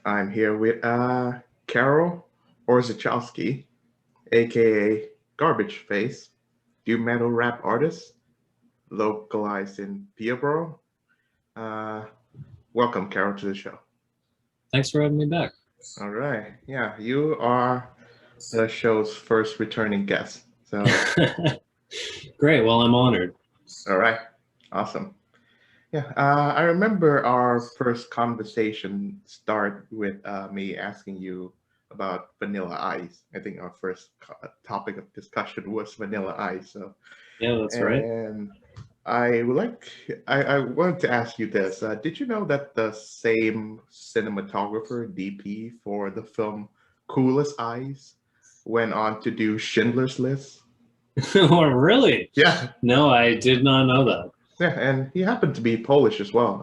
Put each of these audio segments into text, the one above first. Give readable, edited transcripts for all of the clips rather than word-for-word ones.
I'm here with Karol Orzechowski, aka Garbageface, doom metal rap artist, localized in Peterborough. Uh, Welcome, Karol, to the show. Thanks for having me back. All right, yeah, you are the show's first returning guest. So, Great. Well, I'm honored. all right, awesome. Yeah, I remember our first conversation start with me asking you about Vanilla Ice. I think our first topic of discussion was Vanilla Ice. So, Yeah, that's right. and I would like, I wanted to ask you this. Did you know that the same cinematographer, DP, for the film Coolest Eyes went on to do Schindler's List? Oh, really? Yeah, No, I did not know that. yeah, and he happened to be Polish as well.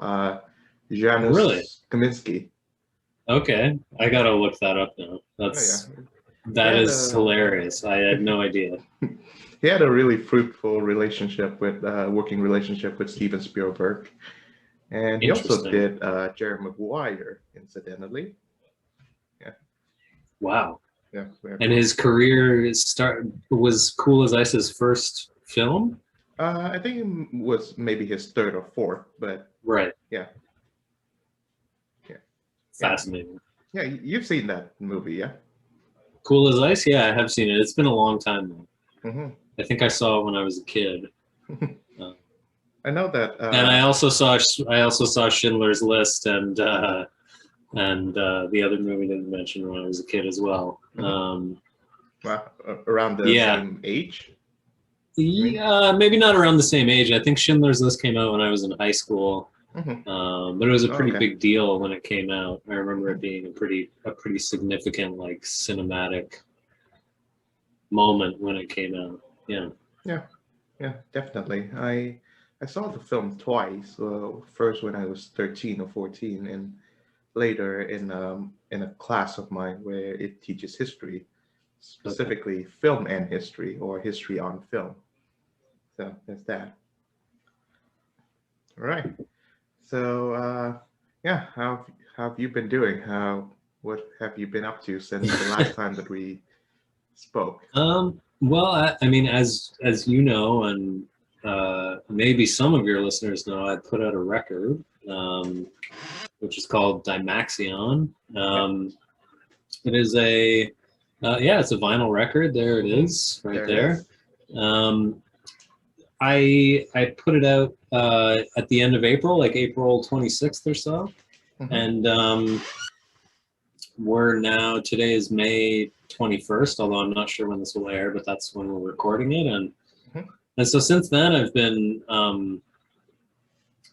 Really? Janusz Kaminski. Okay. I gotta look that up now. Oh yeah, he That had is a hilarious. I had no idea. he had a really fruitful relationship with working relationship with Steven Spielberg, and he also Interesting. did Jerry Maguire, incidentally. Yeah, Wow. yeah, very And cool. his career was Cool as Ice's first film? I think it was maybe his third or fourth, but Right. yeah, yeah, yeah, Fascinating. yeah. You've seen that movie, yeah? Cool as Ice? Yeah, I have seen it. It's been a long time though. Hmm. I think I saw it when I was a kid. Uh, I know that. and I also saw Schindler's List and the other movie that you mentioned when I was a kid as well. Mhm. Well, around the Yeah, same age, you mean? yeah, maybe not around the same age. I think Schindler's List came out when I was in high school, Hmm. but it was a Oh, pretty okay. big deal when it came out. I remember it Mhm. being a pretty significant like cinematic moment when it came out. Yeah. Yeah, yeah, definitely. I saw the film twice. First when I was 13 or 14, and later in a class of mine where it teaches history, Okay. specifically film and history or history on film. So that's that. All right. So yeah, how have you been doing? What have you been up to since the last time that we spoke? Well, I mean, as you know, and maybe some of your listeners know, I put out a record, which is called Dimaxion. Yeah. It is yeah, it's a vinyl record. There it Hmm. is, right There it there. is. Um, I put it out at the end of April, like April 26th or so, Hmm. and today is May 21st, although I'm not sure when this will air, but that's when we're recording it, Hmm. and so since then I've been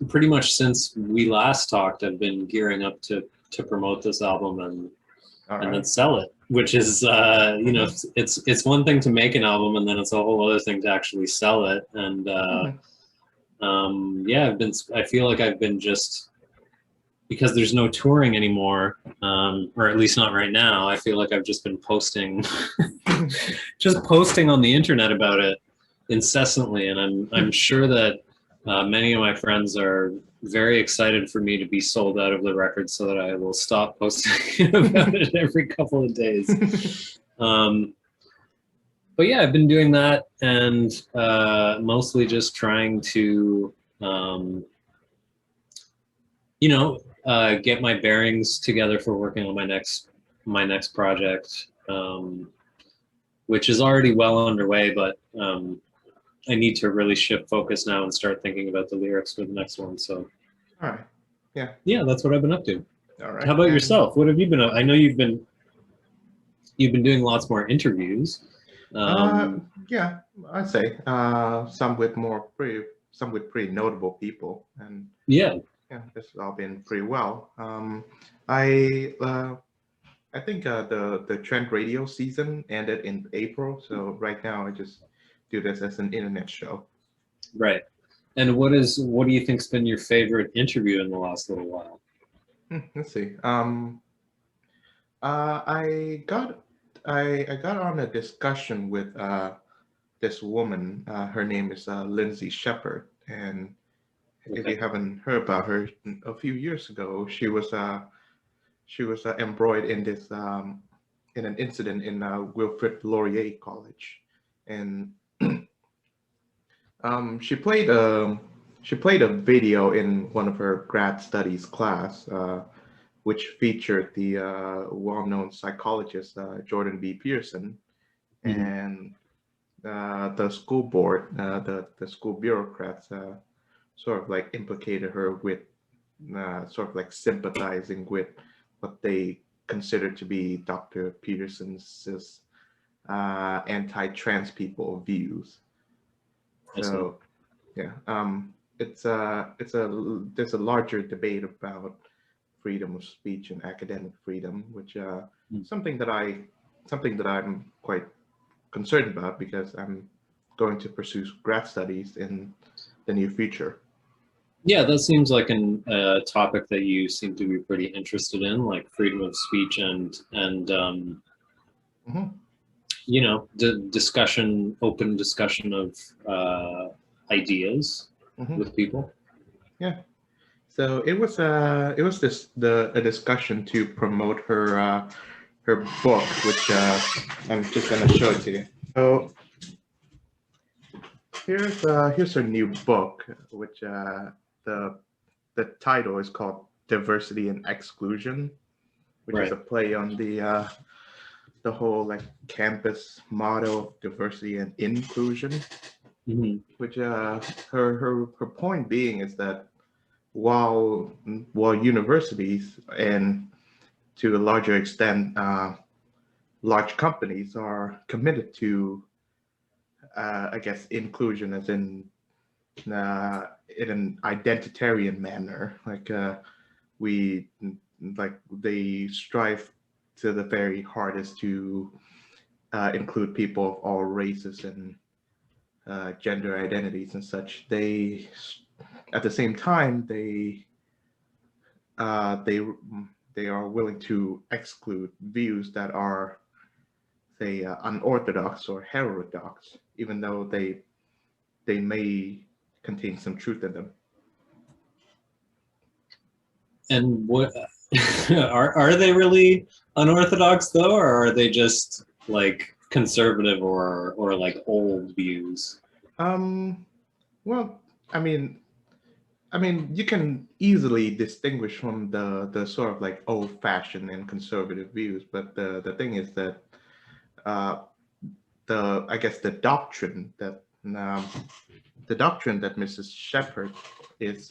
pretty much since we last talked, I've been gearing up to promote this album All and then right. sell it, which is Hmm. it's one thing to make an album and then it's a whole other thing to actually sell it. And Hmm. yeah, I feel like I've been just because there's no touring anymore, or at least not right now. I feel like I've just been posting, just posting on the internet about it incessantly, and I'm sure that many of my friends are very excited for me to be sold out of the record so that I will stop posting about it every couple of days. Um, but yeah, I've been doing that and mostly just trying to, um, get my bearings together for working on my next project, which is already well underway, but I need to really shift focus now and start thinking about the lyrics for the next one. So All right. Yeah. yeah, that's what I've been up to. All How right. about And yourself? What have you been up? I know you've been doing lots more interviews. uh, Um, yeah, I'd say some with pretty notable people, and yeah. yeah, this has all been pretty well. I I think the Trend Radio season ended in April, so right now I just do this as an internet show. Right. And what do you think's been your favorite interview in the last little while? Let's see. I got I got on a discussion with this woman. Her name is Lindsay Shepherd, and if Okay. you haven't heard about her, a few years ago, she was embroiled in this in an incident in Wilfrid Laurier College, and she played a video in one of her grad studies class, which featured the well-known psychologist Jordan B. Peterson, Mhm. and the school board, the school bureaucrats, sort of like implicated her with sort of like sympathizing with what they considered to be Dr. Peterson's anti-trans people views. I see. So yeah, it's a there's a larger debate about freedom of speech and academic freedom, which Mm. something that I something that I'm quite concerned about because I'm going to pursue grad studies in the near future. Yeah, that seems like an topic that you seem to be pretty interested in, like freedom of speech and Hmm. you know, discussion, open discussion of ideas Hmm. with people. Yeah. So it was this the a discussion to promote her book, which I'm just gonna show it to you. So here's her new book, which the the title is called Diversity and Exclusion, which is Right. a play on the whole like campus motto of diversity and inclusion. Hmm. Which her point being is that while while universities and to a larger extent large companies are committed to I guess inclusion as in an identitarian manner, like we like they strive to the very hardest to include people of all races and gender identities and such. They at the same time uh, they they are willing to exclude views that are say unorthodox or heterodox, even though they may contain some truth in them. And what are they really unorthodox though, or are they just like conservative or like old views? Um, well, I mean, you can easily distinguish from the sort of like old-fashioned and conservative views, but the thing is that uh, the I guess the doctrine that Mrs. Shepherd is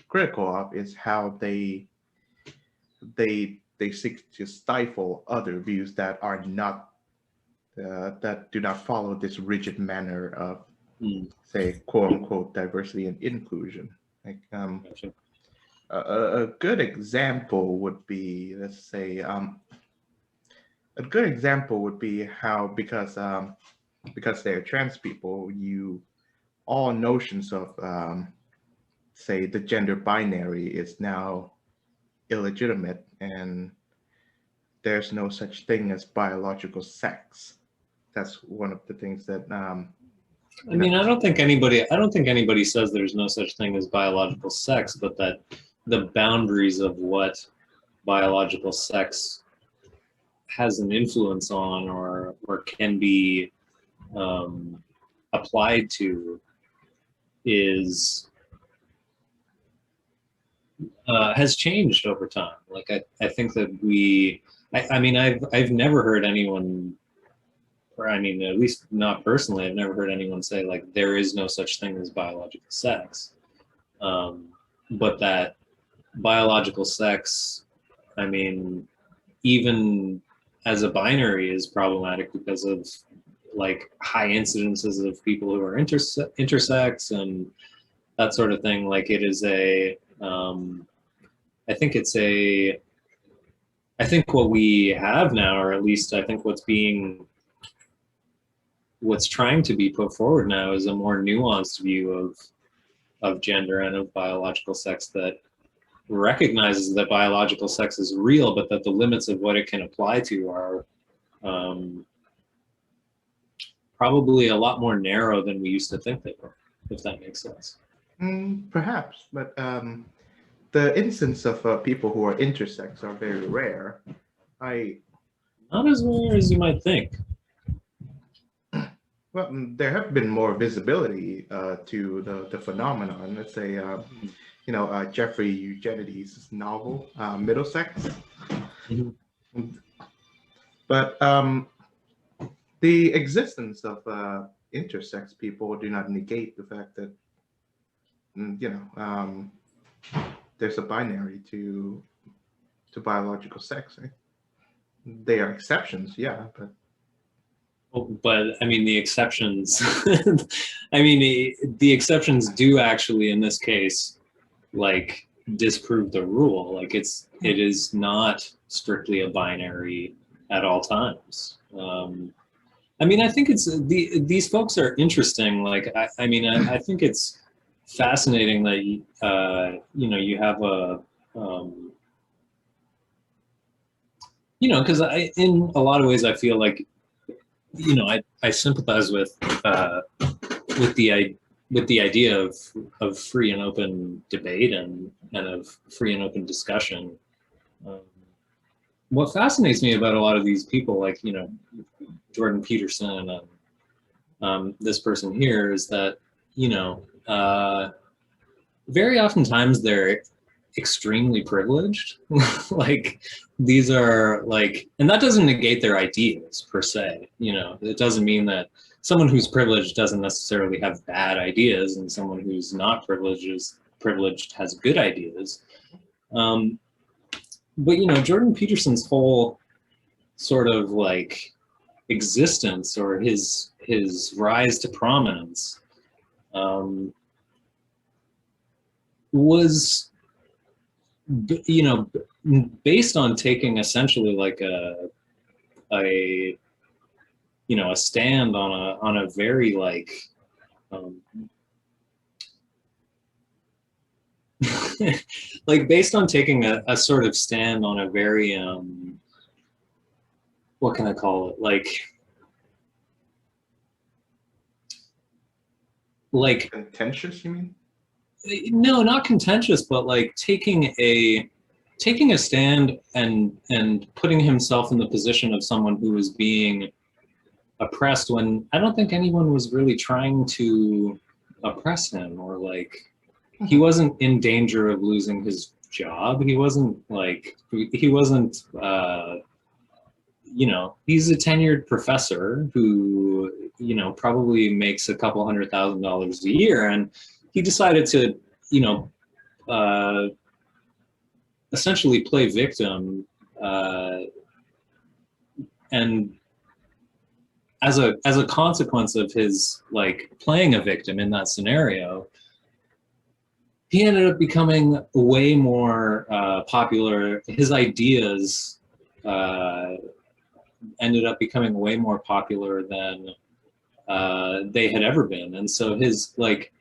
critical of is how they seek to stifle other views that are not that do not follow this rigid manner of Hmm. say quote unquote diversity and inclusion. Like Gotcha. a good example would be let's say a good example would be how because they're trans people, you all notions of say the gender binary is now illegitimate and there's no such thing as biological sex. That's one of the things that I you know. mean, I don't think anybody says there's no such thing as biological sex, but that the boundaries of what biological sex has an influence on or can be um, applied to is has changed over time. Like I think that I mean, I've never heard anyone, or I mean, at least not personally, I've never heard anyone say like there is no such thing as biological sex, um, but that biological sex, I mean, even as a binary is problematic because of like high incidences of people who are intersex and that sort of thing. Like it is I think it's I think what we have now, or at least I think what's trying to be put forward now is a more nuanced view of gender and of biological sex that recognizes that biological sex is real, but that the limits of what it can apply to are um, probably a lot more narrow than we used to think they were, if that makes sense. Perhaps, but the instance of people who are intersex are very rare. I Not as rare as you might think. Well, there have been more visibility to the phenomenon. Let's say, Jeffrey Eugenides' novel Middlesex, Mhm. but the existence of intersex people do not negate the fact that there's a binary to biological sex. Right? They are exceptions, yeah, but But I mean, the exceptions. I mean, the exceptions do actually, in this case, like disprove the rule. Like it is not strictly a binary at all times. I mean, I think these folks are interesting. Like, I mean, I think it's fascinating that you have a because in a lot of ways I feel like I sympathize with with the idea of free and open debate and of free and open discussion. Um, what fascinates me about a lot of these people, like Jordan Peterson and this person here, is that very oftentimes they're extremely privileged. Like these are like, and that doesn't negate their ideas per se. It doesn't mean that someone who's privileged doesn't necessarily have bad ideas, and someone who's not privileged has good ideas. Um, but Jordan Peterson's whole sort of like existence, or his rise to prominence, was based on taking essentially like a a stand on a very like um, like based on taking a sort of stand on a very what can I call it, like contentious, you mean? no, not contentious, but like taking a stand and putting himself in the position of someone who is being oppressed, when I don't think anyone was really trying to oppress him, or like he wasn't in danger of losing his job. He wasn't he's a tenured professor who probably makes a couple $100,000 a year, and he decided to you know uh, essentially play victim, uh, and as a consequence of his like playing a victim in that scenario, he ended up becoming way more popular. His ideas uh, ended up becoming way more popular than they had ever been, and so his like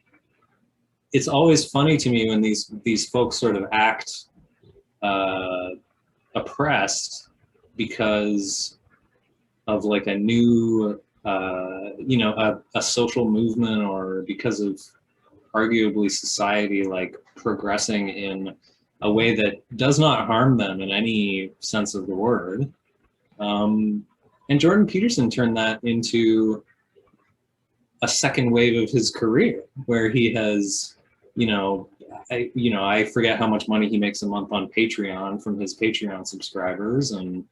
it's always funny to me when these folks sort of act uh, oppressed because of like a new a social movement, or because of arguably society like progressing in a way that does not harm them in any sense of the word. And Jordan Peterson turned that into a second wave of his career, where he has, I forget how much money he makes a month on Patreon from his Patreon subscribers and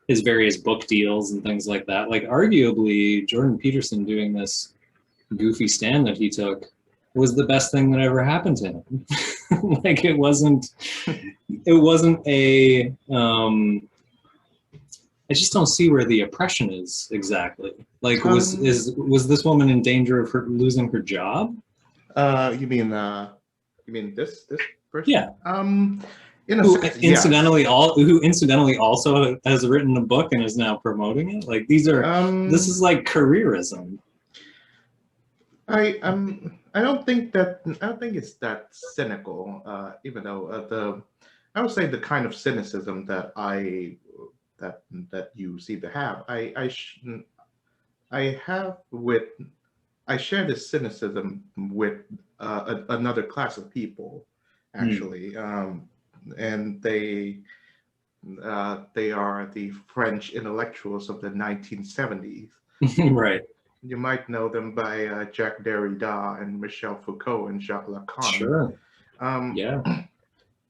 his various book deals and things like that. Like, arguably, Jordan Peterson doing this goofy stand that he took was the best thing that ever happened to him. Like, it wasn't a I just don't see where the oppression is exactly. Like, was this woman in danger of her losing her job? You mean this person? Yeah. In a sense, yes. Who incidentally also has written a book and is now promoting it. Like, this is like careerism. I don't think it's that cynical. Even though I would say the kind of cynicism that you seem to have, I have with I share this cynicism with another class of people, Mm. actually. and they are the French intellectuals of the 1970s. Right. You might know them by Jacques Derrida and Michel Foucault and Jacques Lacan. Sure. Um, Yeah.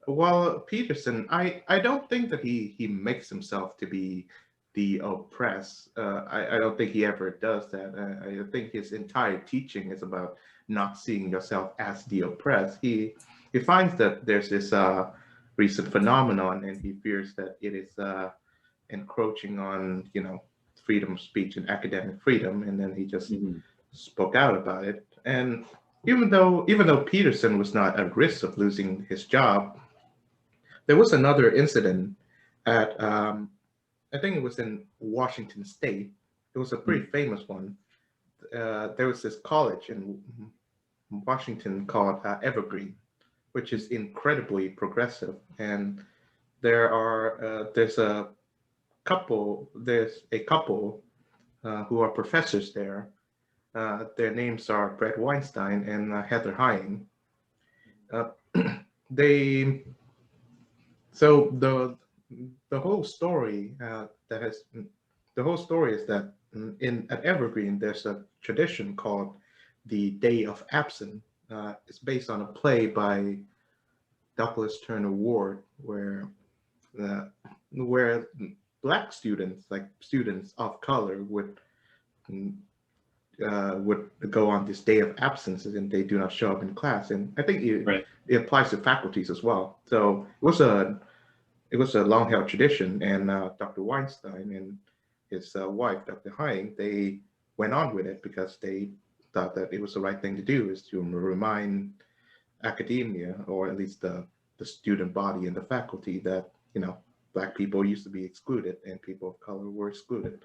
while Peterson, I don't think that he makes himself to be the oppressed. I don't think he ever does that. I think his entire teaching is about not seeing yourself as the oppressed. He finds that there's this recent phenomenon, and he fears that it is encroaching on, freedom of speech and academic freedom, and then he just Mhm. spoke out about it. And even though Peterson was not at risk of losing his job, there was another incident at I think it was in Washington State. It was a pretty famous one. There was this college in Washington called Evergreen, which is incredibly progressive, and there's a couple who are professors there. Their names are Brett Weinstein and Heather Heying. Uh, they so the whole story that has the whole story is that in at Evergreen there's a tradition called the Day of Absence. It's based on a play by Douglas Turner Ward, uh, where black students, like students of color, mm, would go on this day of absences and they do not show up in class. And I think Right. it applies to faculties as well. So it was a long held tradition, and Dr. Weinstein and his wife, Dr. Heying, they went on with it because they thought that it was the right thing to do, is to remind academia, or at least the student body and the faculty, that black people used to be excluded and people of color were excluded.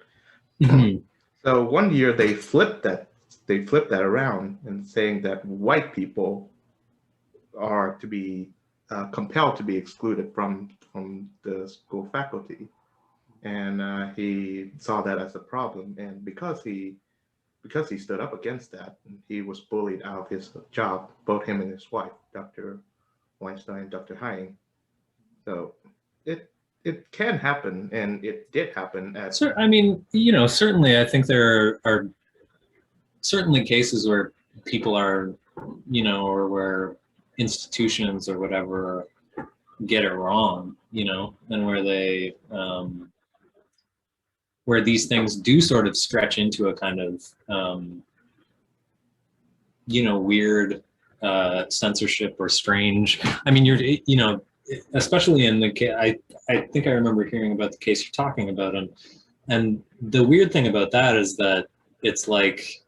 Mhm. So one year they flipped that around and saying that white people are to be compelled to be excluded from the school faculty, and he saw that as a problem. And because he stood up against that, he was bullied out of his job, both him and his wife, Dr. Weinstein, Dr. Heying. So it it can happen, and it did happen at. So, I mean, certainly I think there are certainly cases where people are, or where institutions or whatever get it wrong, and where these things do sort of stretch into a kind of, weird censorship or strange. I mean, especially in I think I remember hearing about the case you're talking about, and the weird thing about that is that it's like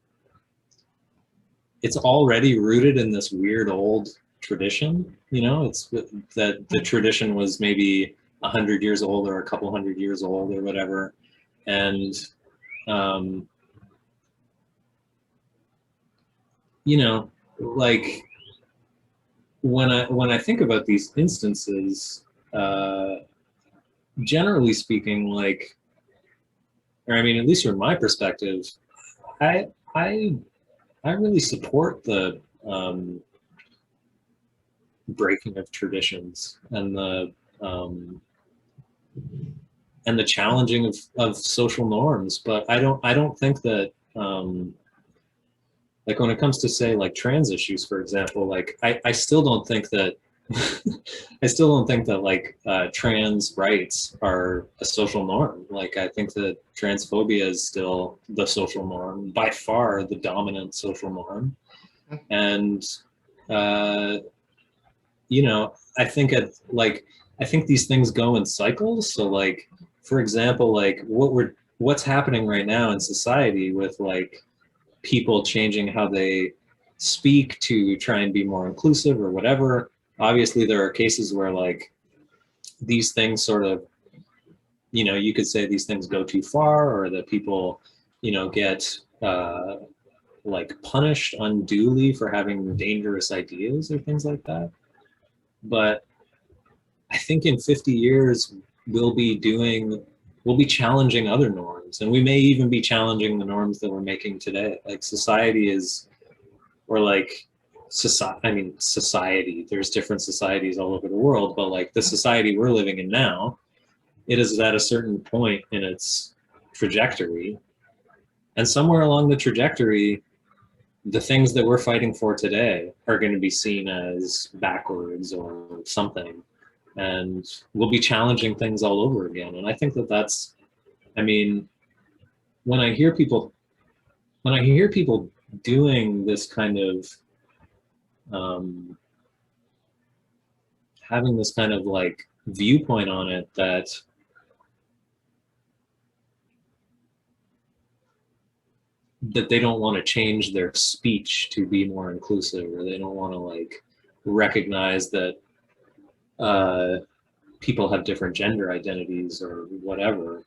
it's already rooted in this weird old tradition. It's that the tradition was maybe 100 years old or a couple hundred years old or whatever, and um, like when I think about these instances, generally speaking, like, or I mean, at least from my perspective, I I I really support the breaking of traditions and the challenging of social norms. But I don't think that like when it comes to, say, like trans issues, for example, like I still don't think that I still don't think that like trans rights are a social norm. Like I think that transphobia is still the social norm, by far the dominant social norm. And uh, I think I think these things go in cycles. So like, for example, like what's happening right now in society with like people changing how they speak to try and be more inclusive or whatever. Obviously there are cases where like these things sort of, you could say these things go too far, or that people, get like punished unduly for having dangerous ideas or things like that. But I think in 50 years we'll be challenging other norms, and we may even be challenging the norms that we're making today. Like society is, or like society, there's different societies all over the world, but like the society we're living in now, it is at a certain point in its trajectory, and somewhere along the trajectory, the things that we're fighting for today are going to be seen as backwards or something, and we'll be challenging things all over again. And I think that that's, I mean, when I hear people doing this kind of having this kind of like viewpoint on it, that they don't want to change their speech to be more inclusive, or they don't want to like recognize that people have different gender identities or whatever,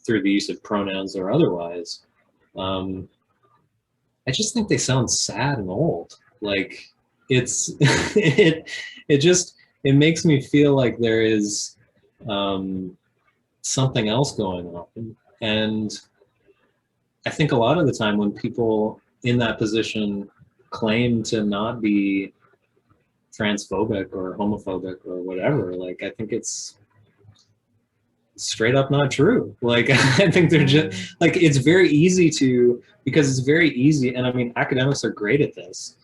through the use of pronouns or otherwise. I just think they sound sad and old. Like it's it makes me feel like there is something else going on. And I think a lot of the time when people in that position claim to not be transphobic or homophobic or whatever, like I think it's straight up not true. Like I think they're just like, it's very easy to, because it's very easy, and I mean academics are great at this.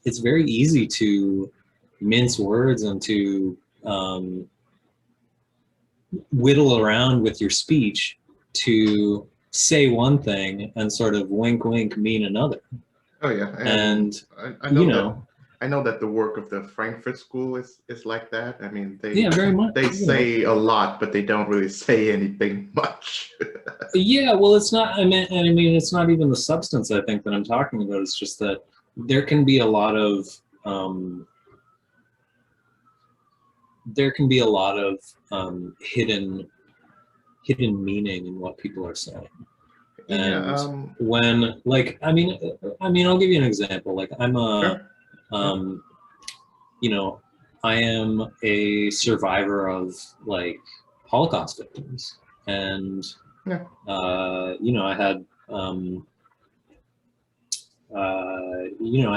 It's very easy to mince words and to whittle around with your speech to say one thing and sort of wink wink mean another. Oh yeah, And I you know that. know, I know that the work of the Frankfurt School is like that. I mean, yeah, very much. they say a lot, but they don't really say anything much. Yeah, well, it's not. I mean, it's not even the substance. I think that I'm talking about. It's just that there can be a lot of hidden meaning in what people are saying. And Yeah. when, like, I mean, I'll give you an example. Like, I'm a, Sure. you know, I am a survivor of like Holocaust victims, and Yeah. you know, I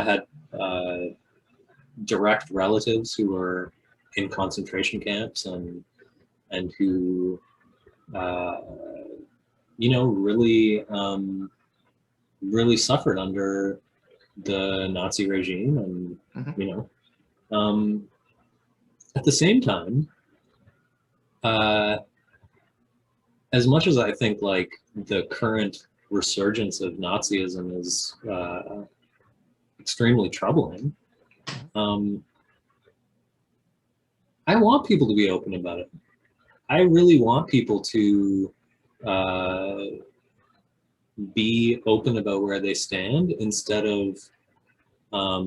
had direct relatives who were in concentration camps, and who you know, really suffered under the Nazi regime. And Mm-hmm. you know, at the same time, as much as I think like the current resurgence of Nazism is extremely troubling, I want people to be open about it. I really want people to be open about where they stand, instead of I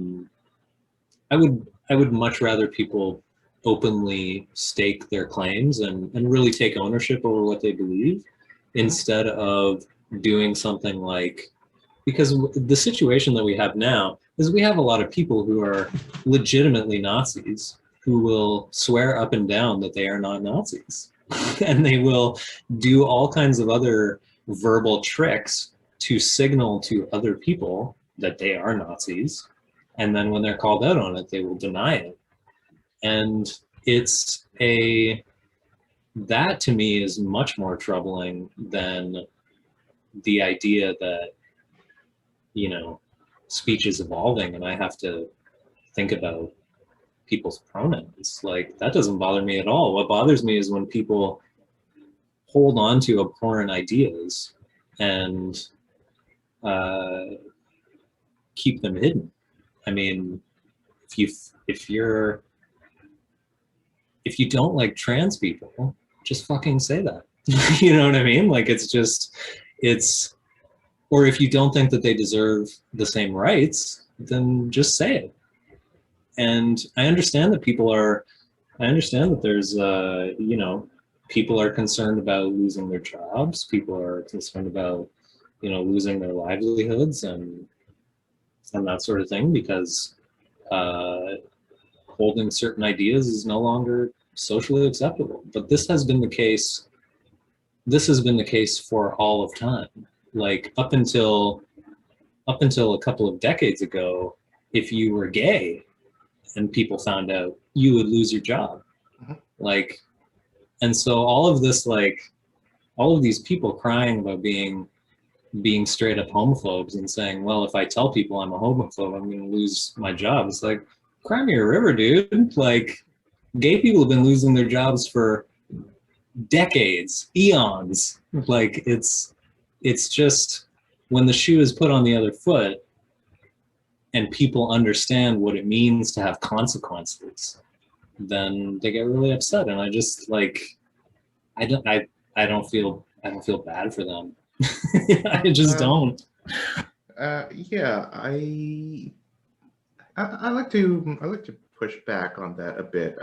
would much rather people openly stake their claims and really take ownership over what they believe, instead of doing something like, because the situation that we have now is we have a lot of people who are legitimately Nazis who will swear up and down that they are not Nazis. And they will do all kinds of other verbal tricks to signal to other people that they are Nazis. And then when they're called out on it, they will deny it. And that to me is much more troubling than the idea that, you know, speech is evolving and I have to think about people's pronouns. Like, that doesn't bother me at all. What bothers me is when people hold on to abhorrent ideas and keep them hidden. I mean, if you don't like trans people, just fucking say that. You know what I mean? Like, or if you don't think that they deserve the same rights, then just say it. And I understand that there's, you know, people are concerned about losing their jobs. People are concerned about, you know, losing their livelihoods and that sort of thing, because holding certain ideas is no longer socially acceptable. But this has been the case for all of time. Like, up until up until a couple of decades ago, if you were gay and people found out, you would lose your job. Mhm. Like, and so all of this, like, all of these people crying about being straight up homophobes and saying, well, if I tell people I'm a homophobe, I'm going to lose my job. It's like, cry me a river, dude. Like, gay people have been losing their jobs for decades, eons. Like, it's just when the shoe is put on the other foot and people understand what it means to have consequences, then they get really upset. And I just like, I don't, I don't feel bad for them. I just Uh, don't. yeah, I like to push back on that a bit.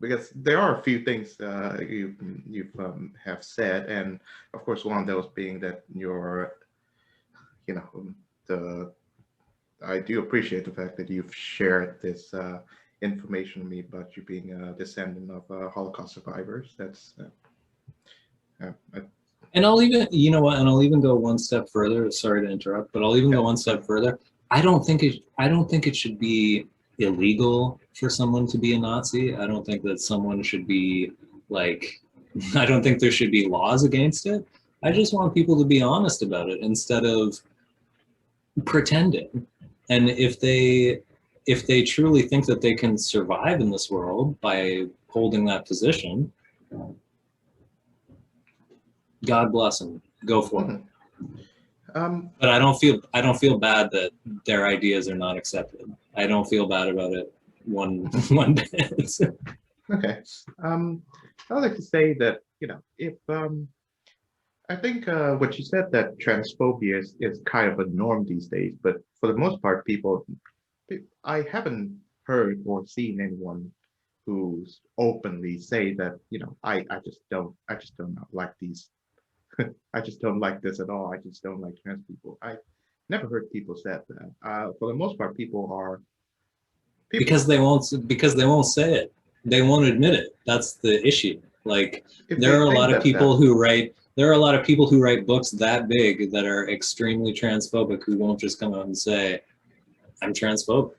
Because there are a few things you've have said, and of course, one of those being that you're, you know, the I do appreciate the fact that you've shared this information with me about you being a descendant of Holocaust survivors. That's I, And I'll even, you know what, and I'll even go one step further. Sorry to interrupt, but I'll even yeah. go one step further. I don't think it should be illegal for someone to be a Nazi. I don't think that someone should be like, I don't think there should be laws against it. I Mhm. just want people to be honest about it instead of pretending. And if they truly think that they can survive in this world by holding that position, God bless them. Go for it. Mhm. Um, But I don't feel bad that their ideas are not accepted. I don't feel bad about it one mhm. one bit. Okay. Um, I would like to say that, if I think what you said, that transphobia is kind of a norm these days, but for the most part, I haven't heard or seen anyone who's openly say that, I just don't like these. I just don't like this at all. I just don't like trans people. I never heard people say that. For the most part, because people, they won't say it. They won't admit it. That's the issue. Like if they think that that, there are a lot of people who write books that big that are extremely transphobic who won't just come out and say, I'm transphobic.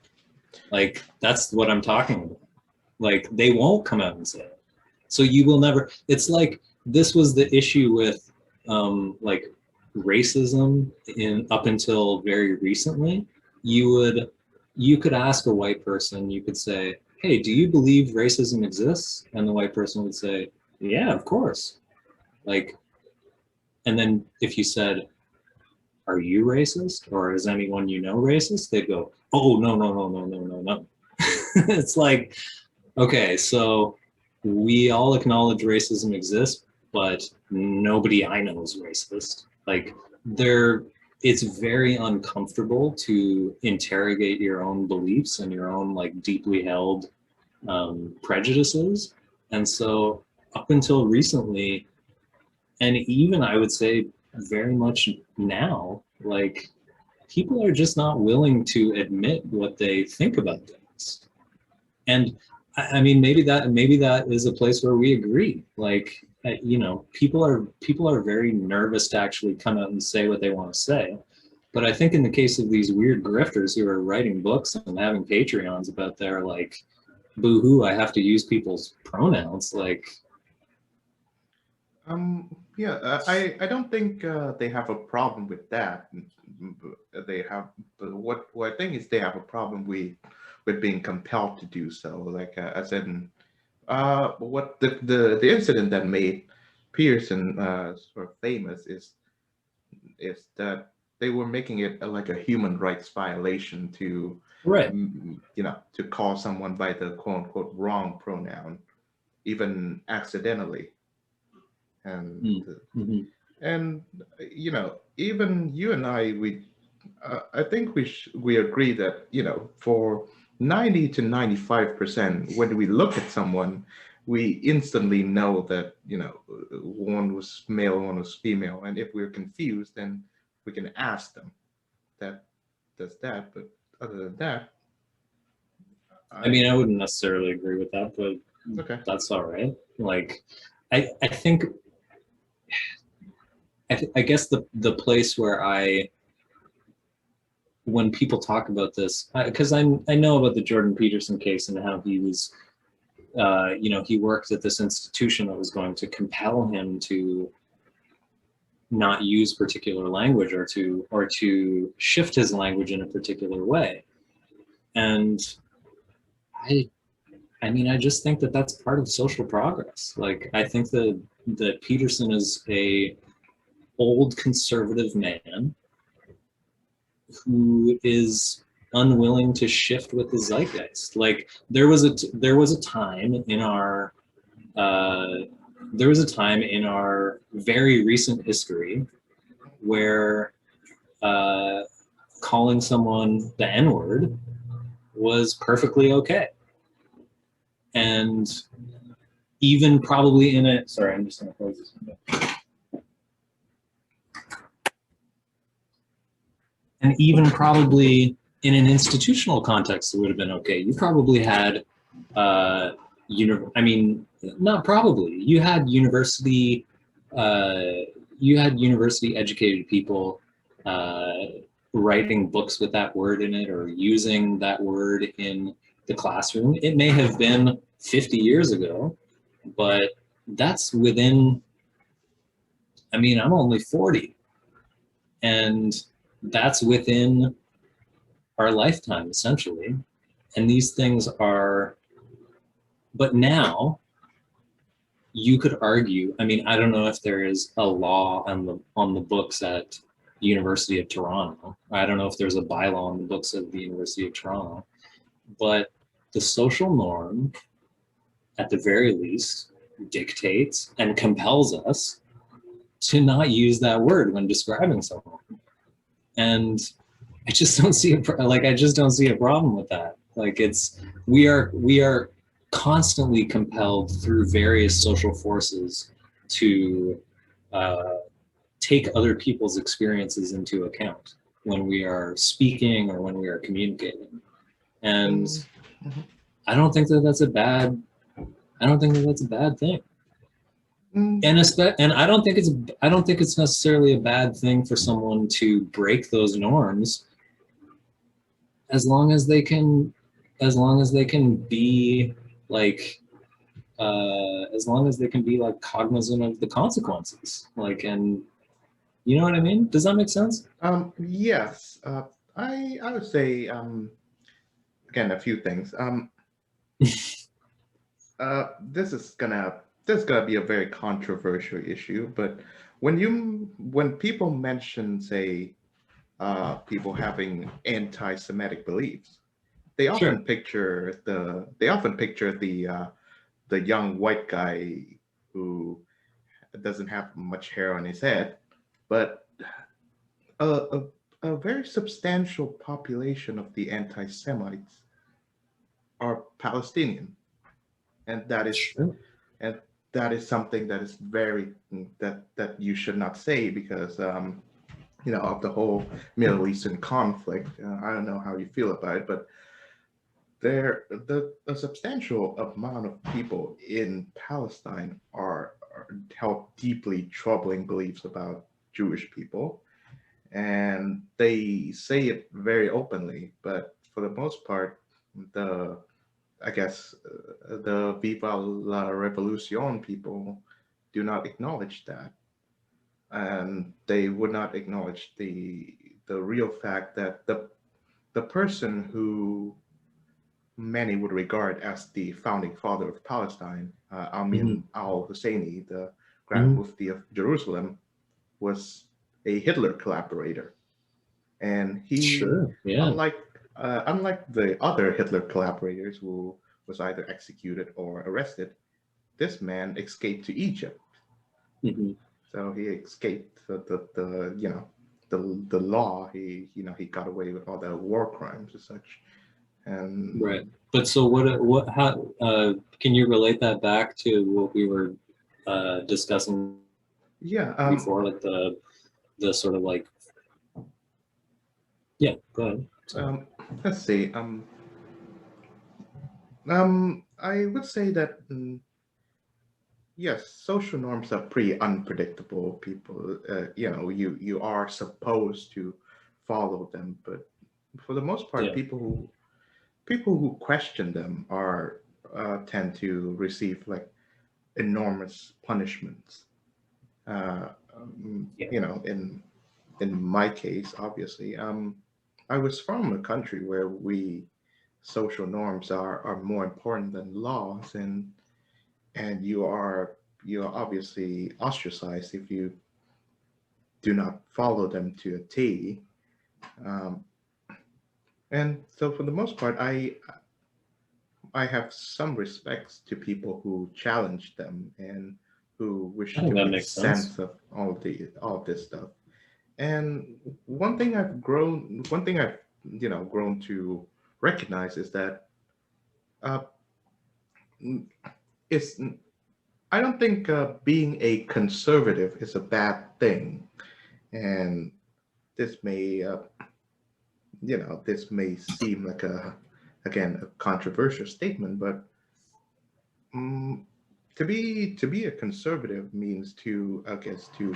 Like that's what I'm talking about. Like they won't come out and say it. So you will never. It's like this was the issue with like racism in up until very recently. You would you could ask a white person. You could say, "Hey, do you believe racism exists?" And the white person would say, "Yeah, of course." Like, and then if you said, "Are you racist?" or "Is anyone you know racist?" They'd go, "Oh no no no no no no no." It's like, okay, so we all acknowledge racism exists, but nobody I know is racist. Like there it's very uncomfortable to interrogate your own beliefs and your own like deeply held prejudices. And so up until recently, and even I would say very much now, like people are just not willing to admit what they think about things. And I mean, maybe that is a place where we agree. Like, you know, people are very nervous to actually come out and say what they want to say. But I think in the case of these weird grifters who are writing books and having Patreons about their like, boo-hoo, I have to use people's pronouns. Like, yeah, I don't think they have a problem with that. They have, but what I think is they have a problem with being compelled to do so. Like, as in, what the incident that made Pearson sort of famous is that they were making it like a human rights violation to, right. to call someone by the quote unquote wrong pronoun, even accidentally. And Mm-hmm. and even you and I think we agree that, for 90 to 95%, when we look at someone, we instantly know that, one was male, one was female, and if we're confused, then we can ask them that does that. But other than that, I I mean, I wouldn't necessarily agree with that, but okay. that's all right. Like, I think I guess the place where when people talk about this, because I know about the Jordan Peterson case and how he was, he worked at this institution that was going to compel him to not use particular language or to shift his language in a particular way. And I I mean, I just think that that's part of social progress. Like, I think that Peterson is a old conservative man who is unwilling to shift with the zeitgeist. Like, there was a time in our uh, there was a time in our very recent history where uh, calling someone the N-word was perfectly okay. And even probably in it, sorry, I'm just going to close this window. And even probably in an institutional context, it would have been okay. You probably had, I mean, not probably. Uh, you had university educated people uh, writing books with that word in it or using that word in the classroom. It may have been 50 years ago, but that's within, I mean, I'm only 40, and that's within our lifetime, essentially. And these things are, but now you could argue, I mean, I don't know if there is a law on the books at the University of Toronto. I don't know if there's a bylaw on the books of the University of Toronto, but the social norm, at the very least, dictates and compels us to not use that word when describing someone. And I just don't see I just don't see a problem with that. Like, we are constantly compelled through various social forces to uh, take other people's experiences into account when we are speaking or when we are communicating. And Mm-hmm. I don't think that that's a bad. I don't think that that's a bad thing. Mm, And I don't think it's necessarily a bad thing for someone to break those norms as long as they can be like as long as they can be like cognizant of the consequences, like, and you know what I mean? Does that make sense? yes. I would say again a few things. This is gonna be a very controversial issue, but when people mention, say, people having anti-Semitic beliefs, Sure. they often picture the young white guy who doesn't have much hair on his head, but a, a, a very substantial population of the anti-Semites are Palestinian, and Sure. and that is something that is very that you should not say because of the whole Middle Eastern conflict. I don't know how you feel about it, but a substantial amount of people in Palestine are held deeply troubling beliefs about Jewish people, and they say it very openly. But for the most part, the I guess the Viva la Revolucion people do not acknowledge that, and they would not acknowledge the real fact that the person who many would regard as the founding father of Palestine, Mm-hmm. Amin al-Husseini, the Grand Mm-hmm. Mufti of Jerusalem, was a Hitler collaborator, and he, Sure. Yeah. unlike unlike the other Hitler collaborators who was either executed or arrested, this man escaped to Egypt. Mm-hmm. So he escaped the the law. He got away with all the war crimes and such. Right. And But so what how can you relate that back to what we were discussing yeah, before, like the sort of like, yeah, go ahead. Sorry. um, let's see. I would say that yes, social norms are pretty unpredictable. People, you are supposed to follow them, but for the most part, Yeah. people who question them are tend to receive like enormous punishments. Yeah. In my case, obviously, I was from a country where we social norms are more important than laws, and you're obviously ostracized if you do not follow them to a T. Um, and so, for the most part, I have some respects to people who challenge them and who I wish think to that make makes sense. sense of all of this stuff. And one thing I've grown to recognize is that uh, it's I don't think being a conservative is a bad thing, and this may this may seem like a controversial statement, but um, to be a conservative means to I guess to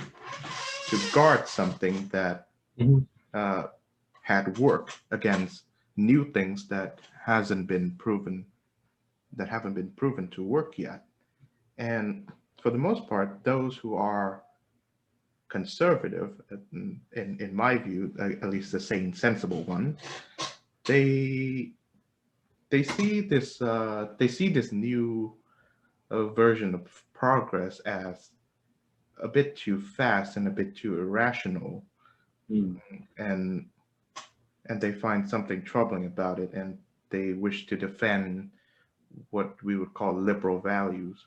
guard something that Hmm. uh, had worked against new things that haven't been proven to work yet. And for the most part, those who are conservative, in my view, at least the sane, sensible one, they they see this new version of progress as a bit too fast and a bit too irrational, Mm. and they find something troubling about it, and they wish to defend what we would call liberal values,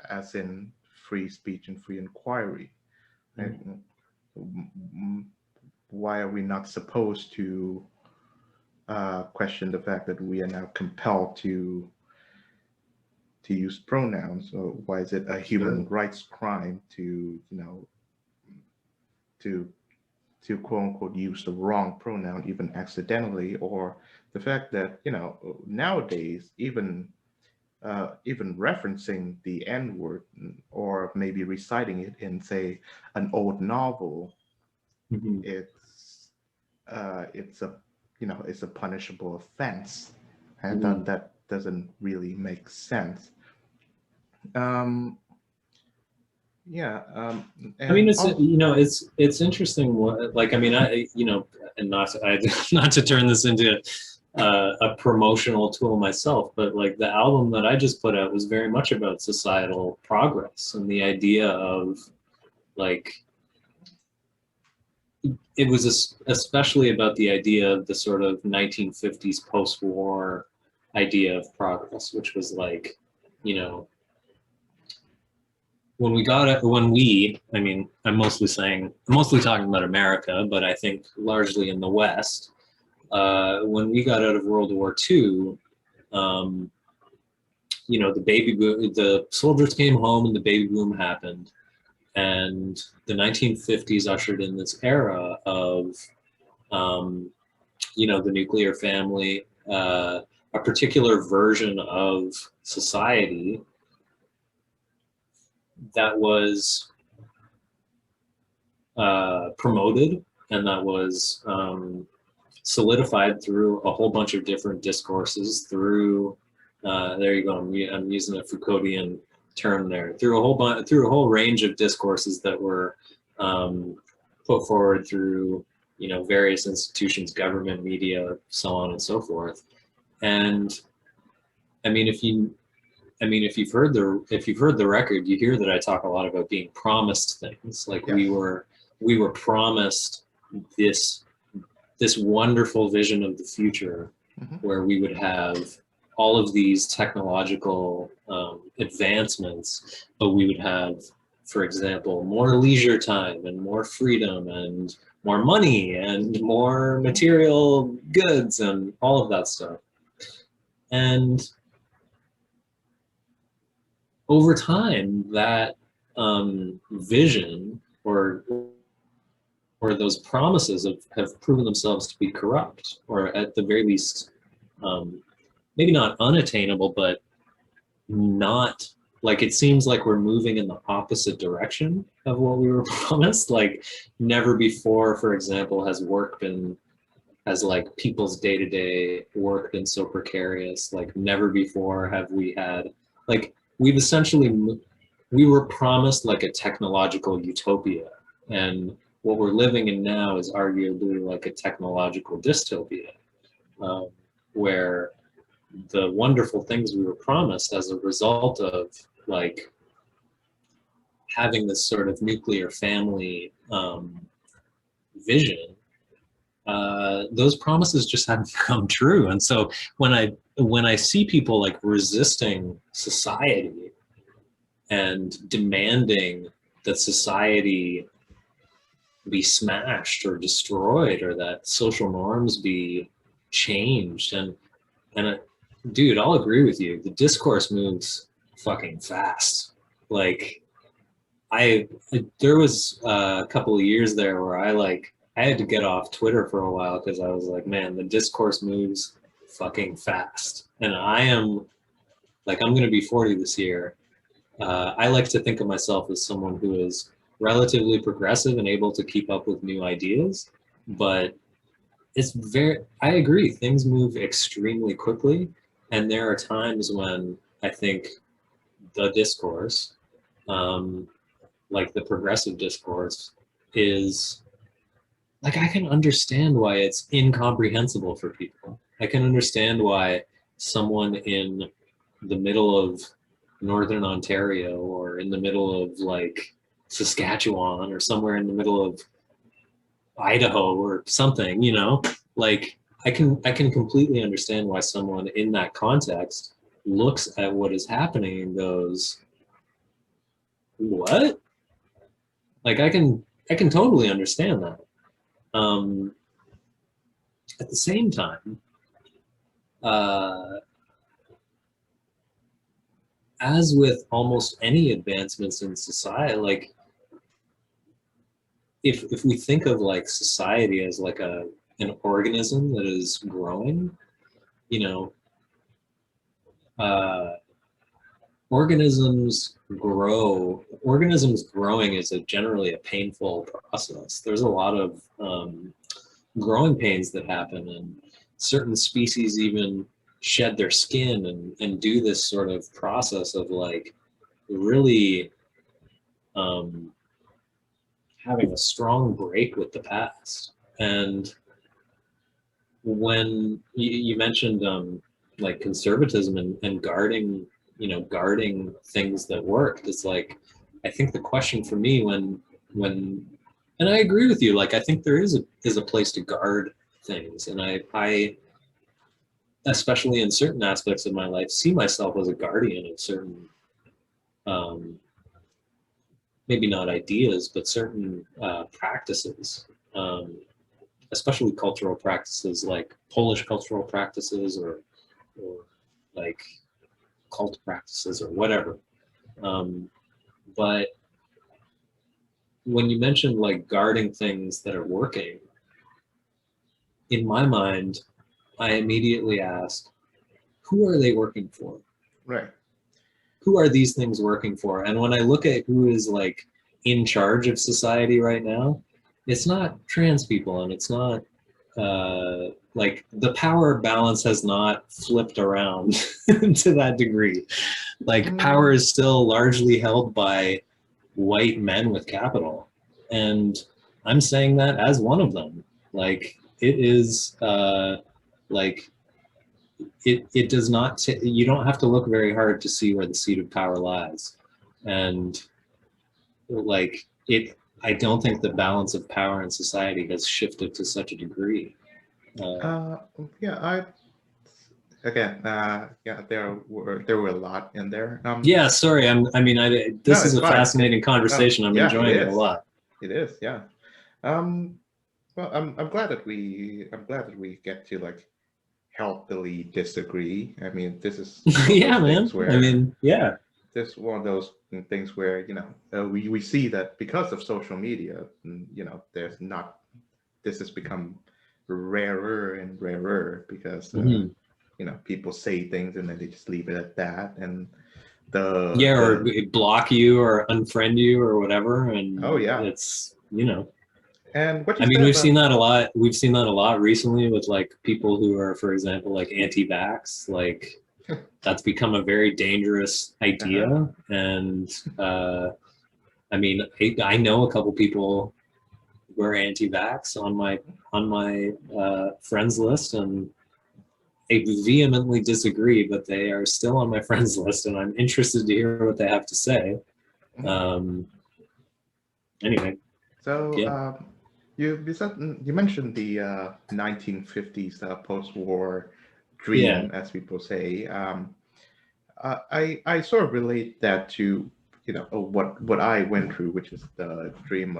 as in free speech and free inquiry. Right? Mm. Why are we not supposed to question the fact that we are now compelled to use pronouns? Or why is it a human Sure. rights crime to quote unquote use the wrong pronoun even accidentally, or the fact that nowadays even referencing the N word, or maybe reciting it in, say, an old novel, Hmm. it's it's a it's a punishable offense. I thought Mm. that doesn't really make sense. Um, yeah, I mean, and also, it's interesting. What, like, I mean, and not to turn this into a promotional tool myself, but like the album that I just put out was very much about societal progress and the idea of like it was especially about the idea of the sort of 1950s post-war idea of progress, which was like, you know, when we got it, I mean, I'm mostly talking about America, but I think largely in the West, when we got out of World War II, um, the baby boom, the soldiers came home and the baby boom happened. And the 1950s ushered in this era of, um, the nuclear family, a particular version of society that was promoted and that was solidified through a whole bunch of different discourses through there you go, I'm using a Foucauldian term there, through a whole range of discourses that were um, put forward through various institutions, government, media, so on and so forth. And I mean, if you've heard the record, you hear that I talk a lot about being promised things. Like we yes. were we were promised this this wonderful vision of the future Hmm. where we would have all of these technological advancements, but we would have, for example, more leisure time and more freedom and more money and more material goods and all of that stuff. And over time, that vision or those promises have proven themselves to be corrupt, or at the very least, um, maybe not unattainable, but not like it seems like we're moving in the opposite direction of what we were promised. Like never before, for example, has like people's day-to-day work been so precarious. Like never before have we had, like we've essentially, we were promised like a technological utopia, and what we're living in now is arguably like a technological dystopia, where the wonderful things we were promised as a result of like having this sort of nuclear family vision, those promises just haven't come true. And so when I see people like resisting society and demanding that society be smashed or destroyed, or that social norms be changed, and dude, I'll agree with you. The discourse moves fucking fast. Like there was a couple of years there where I had to get off Twitter for a while because I was like, man, the discourse moves fucking fast. And I am like, I'm going to be 40 this year. I like to think of myself as someone who is relatively progressive and able to keep up with new ideas, but I agree, things move extremely quickly. And there are times when I think the discourse, like the progressive discourse, is like, I can understand why it's incomprehensible for people. I can understand why someone in the middle of Northern Ontario, or in the middle of like Saskatchewan, or somewhere in the middle of Idaho or something, like I can completely understand why someone in that context looks at what is happening and goes, what? Like I can totally understand that. At the same time, as with almost any advancements in society, like if we think of like society as like an organism that is growing, you know, organisms growing is generally a painful process. There's a lot of growing pains that happen, and certain species even shed their skin and do this sort of process of like really having a strong break with the past. And when you mentioned like conservatism and guarding, guarding things that work, it's like, I think the question for me when and I agree with you, like I think there is a place to guard things, and I especially in certain aspects of my life see myself as a guardian of certain maybe not ideas, but certain practices, especially cultural practices like Polish cultural practices, or like cult practices or whatever. But when you mentioned like guarding things that are working, in my mind, I immediately ask, who are they working for? Right. Who are these things working for? And when I look at who is like in charge of society right now, it's not trans people, and it's not like the power balance has not flipped around to that degree. Like power is still largely held by white men with capital, and I'm saying that as one of them. Like it is like it does not you don't have to look very hard to see where the seat of power lies. And like I don't think the balance of power in society has shifted to such a degree. Uh, yeah, yeah, there were a lot in there. Yeah, sorry. No, This is it's a fine. fascinating conversation. I'm Yeah, it enjoying it a is. lot. It is. Yeah. Um, well, I'm glad that we get to like healthily disagree. I mean, this is one of Yeah, those man. things where Yeah. this is one of those things where we see that because of social media, there's not this has become rarer and rarer because Mhm. people say things and then they just leave it at that, and Yeah, or the block you or unfriend you or whatever, oh and yeah, it's And what I you mean, said we've seen about that a lot. We've seen that a lot recently with like people who are, for example, like anti-vax. Like that's become a very dangerous uh-huh. idea. And I mean, I know a couple people who are anti-vax on my friends list, and I vehemently disagree, but they are still on my friends list, and I'm interested to hear what they have to say. Mhm. Um, anyway, So yeah, you mentioned the 1950s post-war yeah, dream, as people say. I sort of relate that to what I went through, which is the dream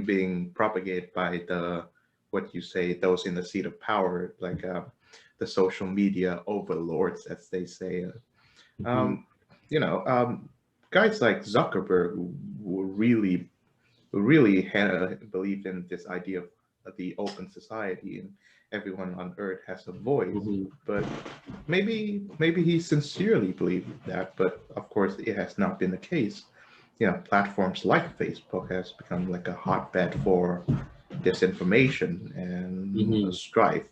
being propagated by the what you say those in the seat of power, like the social media overlords, as they say. mhm, Um, you know, guys like Zuckerberg were really had believed in this idea of the open society and everyone on earth has a voice. mhm, But maybe he sincerely believed that, but of course it has not been the case. Platforms like Facebook has become like a hotbed for disinformation and mhm, strife,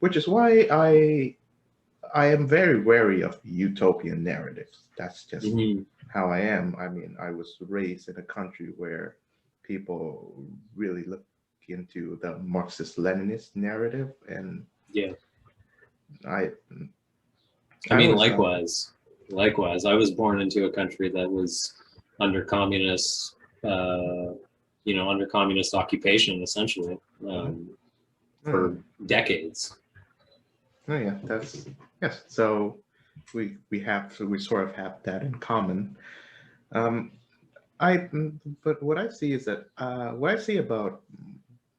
which is why I am very wary of utopian narratives. That's just mhm, how I am. I mean, I was raised in a country where people really look into the Marxist-Leninist narrative, and yeah. I I I mean, was likewise. I was born into a country that was under communist, uh, under communist occupation, essentially, mhm. um, Mm. for decades. Oh yeah, that's yes. So we sort of have that in common. Um, but what I see is that what I see about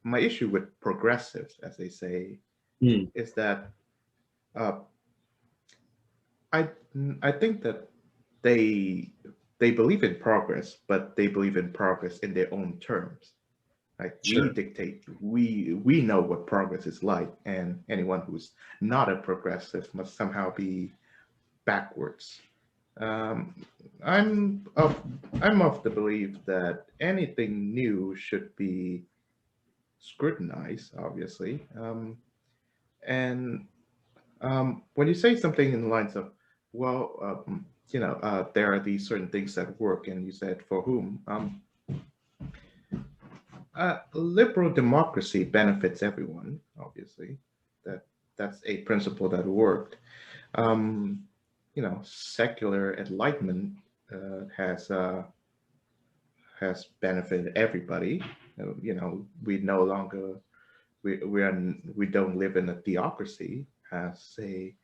my issue with progressives, as they say, Hmm, is that uh, I I think that they they believe in progress, but they believe in progress in their own terms. Like we sure. dictate, we know what progress is like, and anyone who's not a progressive must somehow be backwards. Um, I'm of I'm of the belief that anything new should be scrutinized, obviously. And when you say something in the lines of, well, there are these certain things that work, and you said for whom? Liberal democracy benefits everyone, obviously. That that's a principle that worked. Secular enlightenment has benefited everybody. We no longer we don't live in a theocracy, as say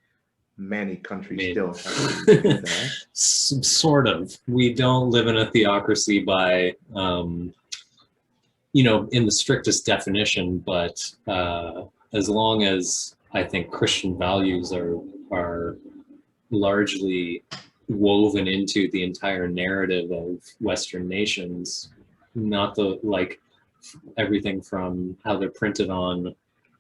many I countries mean, still have to do that. sort of. We don't live in a theocracy by, in the strictest definition, but as long as I think Christian values are largely woven into the entire narrative of Western nations, not the like everything from how they're printed on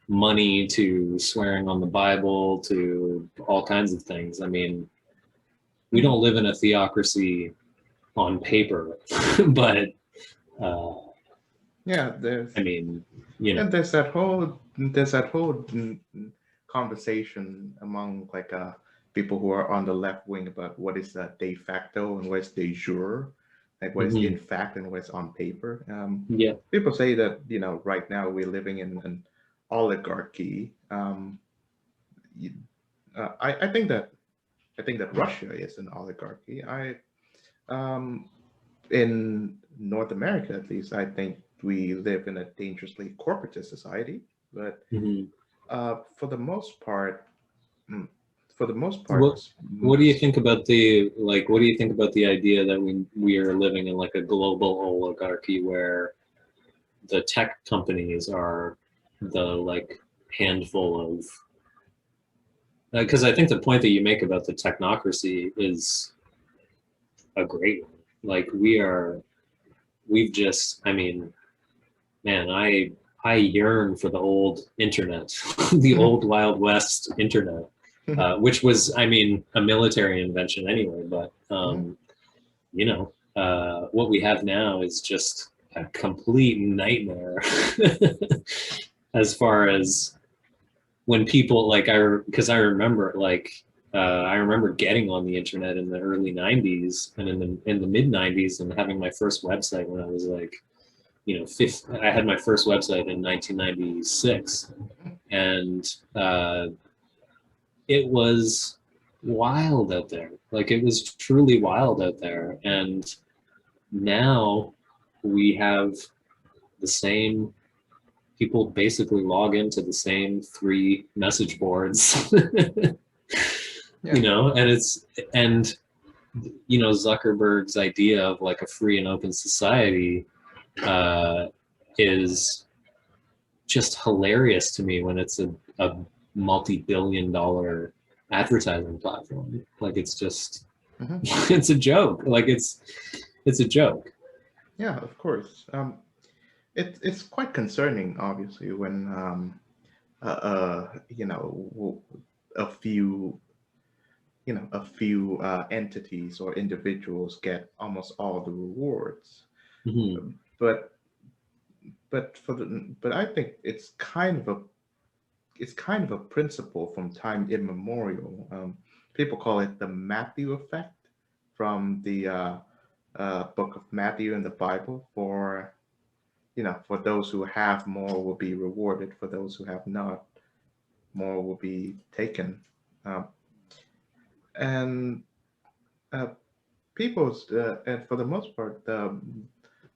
money to swearing on the Bible to all kinds of things. I mean, we Mhm. don't live in a theocracy on paper, but uh, Yeah, I mean, you know, there's that whole conversation among like people who are on the left wing about what is de facto and what is de jure, like what is mhm, in fact and what is on paper. yeah, People say that right now we're living in an oligarchy. You- I think that Russia is an oligarchy. Um, in North America, at least, I think we live in a dangerously corporatist society. But mhm. for the most part, mm, for the most part, What what do you think about the like? What do you think about the idea that we are living in like a global oligarchy where the tech companies are the like handful of because I think the point that you make about the technocracy is a great one. Like we've just, I mean, man, I yearn for the old internet, the old Wild West internet, which was, I mean, a military invention anyway. But what we have now is just. a complete nightmare as far as when people like because I remember like I remember getting on the internet in the early 90s and in the mid 90s and having my first website when I was like, I had my first website in 1996, and it was wild out there. Like it was truly wild out there. And now we have the same people basically log into the same 3 message boards. Yeah. And Zuckerberg's idea of like a free and open society is just hilarious to me when it's a multi-billion-dollar advertising platform. Like it's just it's a joke. Like it's a joke. Yeah, of course. It's quite concerning, obviously, when a few entities or individuals get almost all the rewards. Mm-hmm. But but I think it's kind of a principle from time immemorial. People call it the Matthew effect from the book of Matthew in the Bible. For those who have, more will be rewarded. For those who have not, more will be taken. Um, and and for the most part,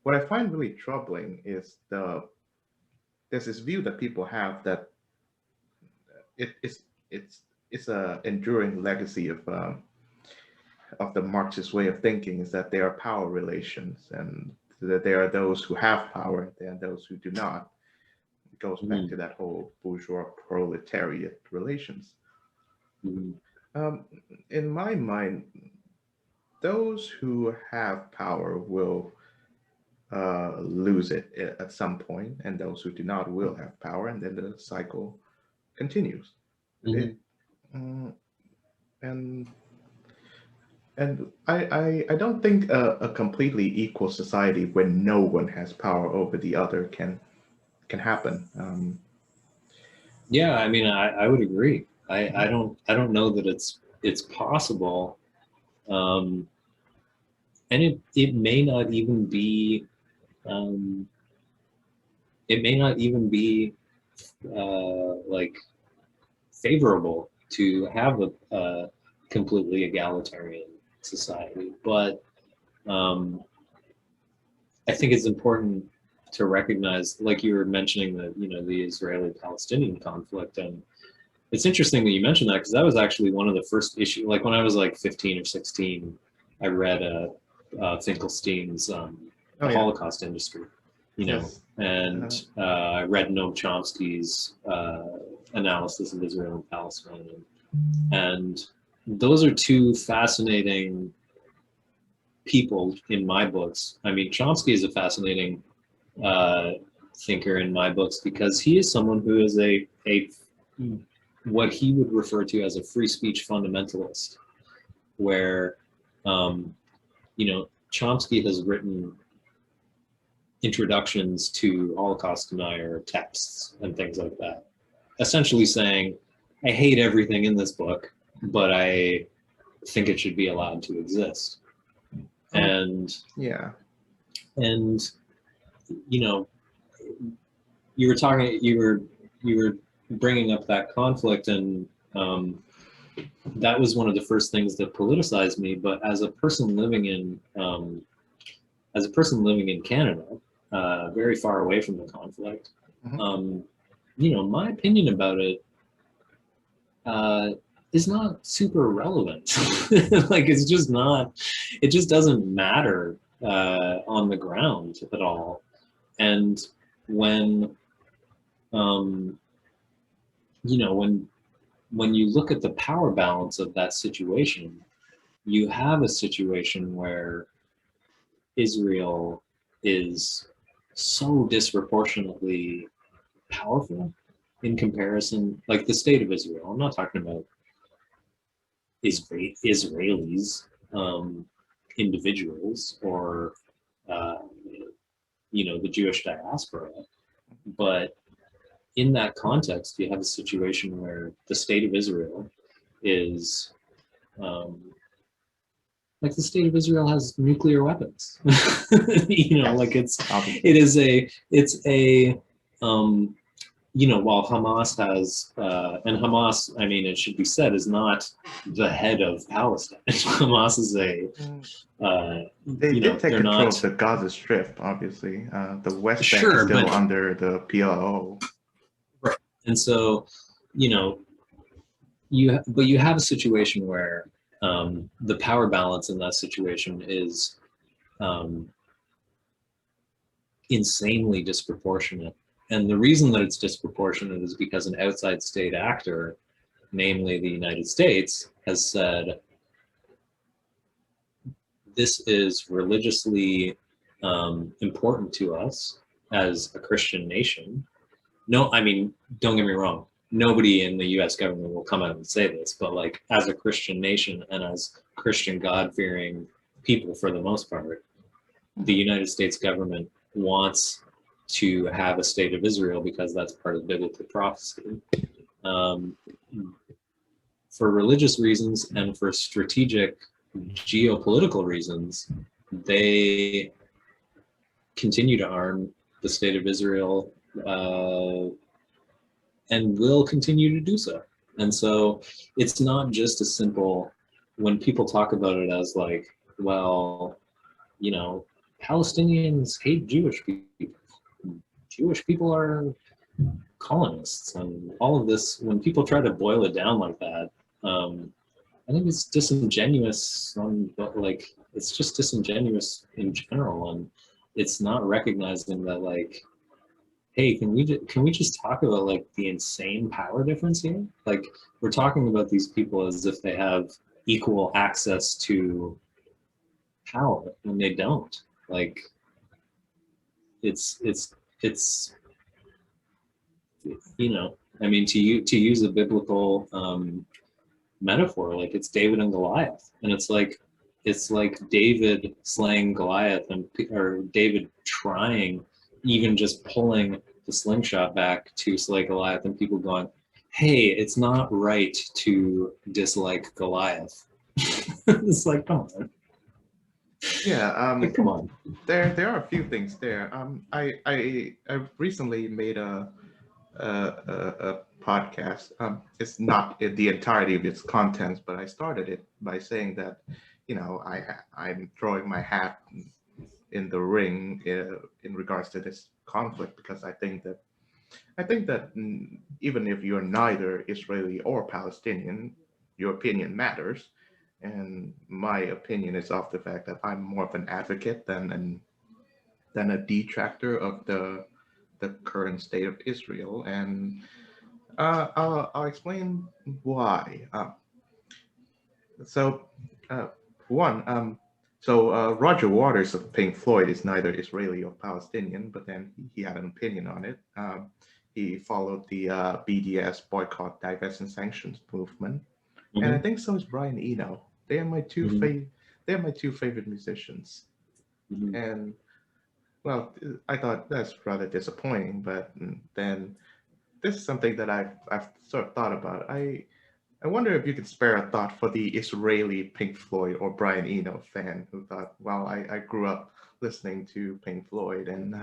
what I find really troubling is there's this view that people have that it's it's a enduring legacy of the Marxist way of thinking, is that there are power relations, and that there are those who have power and those who do not. It goes back to that whole bourgeois proletariat relations. Mm-hmm. Um, in my mind, those who have power will lose it at some point, and those who do not will have power, and then the cycle continues. Mm-hmm. It, mm, and I don't think a completely equal society where no one has power over the other can happen. Yeah, I mean, I would agree. I don't know that it's possible, um, and it may not even be um, it may not even be like favorable to have a completely egalitarian society, but um, I think it's important to recognize, like you were mentioning, the Israeli-Palestinian conflict, and it's interesting that you mentioned that because that was actually one of the first issues. Like when I was like 15 or 16, I read Finkelstein's Oh The yeah, Holocaust Industry, yes, and I read Noam Chomsky's analysis of Israel and Palestine, and those are 2 fascinating people in my books. I mean, Chomsky is a fascinating uh, thinker in my books because he is someone who is a what he would refer to as a free speech fundamentalist, where Chomsky has written introductions to Holocaust denier texts and things like that, essentially saying, I hate everything in this book, but I think it should be allowed to exist. And yeah, and you were talking, you were bringing up that conflict, and that was one of the first things that politicized me. But as a person living in Canada, very far away from the conflict, my opinion about it is not super relevant. Like it's just not. It just doesn't matter on the ground at all. And when when you look at the power balance of that situation, you have a situation where Israel is so disproportionately powerful in comparison, like the state of Israel. I'm not talking about Israelis, individuals, or uh, the Jewish diaspora. But in that context, you have a situation where the state of Israel is like the state of Israel has nuclear weapons. Like Yes, it obviously. is a while Hamas has and Hamas, I mean, it should be said, is not the head of Palestine. Hamas is Mm. They did take they're control of not the Gaza Strip, obviously. The West Bank is sure, still but under the PLO. right. And so, you know, you have a situation where the power balance in that situation is um, insanely disproportionate. And the reason that it's disproportionate is because an outside state actor, namely the United States, has said this is religiously important to us as a Christian nation. No, I mean, don't get me wrong. Nobody in the US government will come out and say this, but like as a Christian nation and as Christian God fearing people for the most part, the United States government wants to have a state of Israel because that's part of biblical prophecy. Um, for religious reasons and for strategic geopolitical reasons, they continue to arm the state of Israel and will continue to do so. And so it's not just a simple, when people talk about it as like, well, Palestinians hate Jewish people. Jewish people are colonists and all of this. When people try to boil it down like that, I think it's disingenuous like it's just disingenuous in general, and it's not recognizing that like, hey, can we just talk about like the insane power difference here? Like we're talking about these people as if they have equal access to power when they don't. Like it's I mean, to use a biblical metaphor, like it's David and Goliath, and it's like David slaying Goliath, or David trying, even just pulling the slingshot back to slay Goliath, and people going, hey, it's not right to dislike Goliath. It's like, come on. Yeah, Like, come on. there are a few things there. I recently made a podcast. It's not the entirety of its contents, but I started it by saying that, I'm throwing my hat in the ring in regards to this conflict, because I think that even if you're neither Israeli or Palestinian, your opinion matters. And my opinion is of the fact that I'm more of an advocate than a detractor of the current state of Israel. And I'll explain why. So, uh, one, Roger Waters of Pink Floyd is neither Israeli or Palestinian, but then he had an opinion on it. He followed the BDS, boycott, divest, and sanctions movement, and I Mm-hmm. think so is Brian Eno. They are my two Mm-hmm. they are my two favorite musicians. Mm-hmm. And well, I thought that's rather disappointing, but then this is something that I've sort of thought about. I wonder if you could spare a thought for the Israeli Pink Floyd or Brian Eno fan who thought, well, I grew up listening to Pink Floyd, and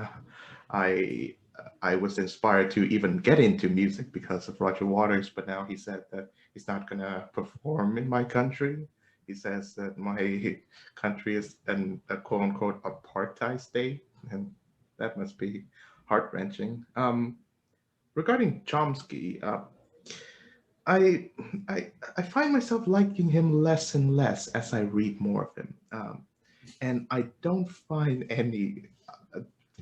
I I was inspired to even get into music because of Roger Waters, but now he said that he's not going to perform in my country. He says that my country is a quote unquote apartheid state, and that must be heart wrenching. Regarding Chomsky, I, I find myself liking him less and less as I read more of him, and I don't find any.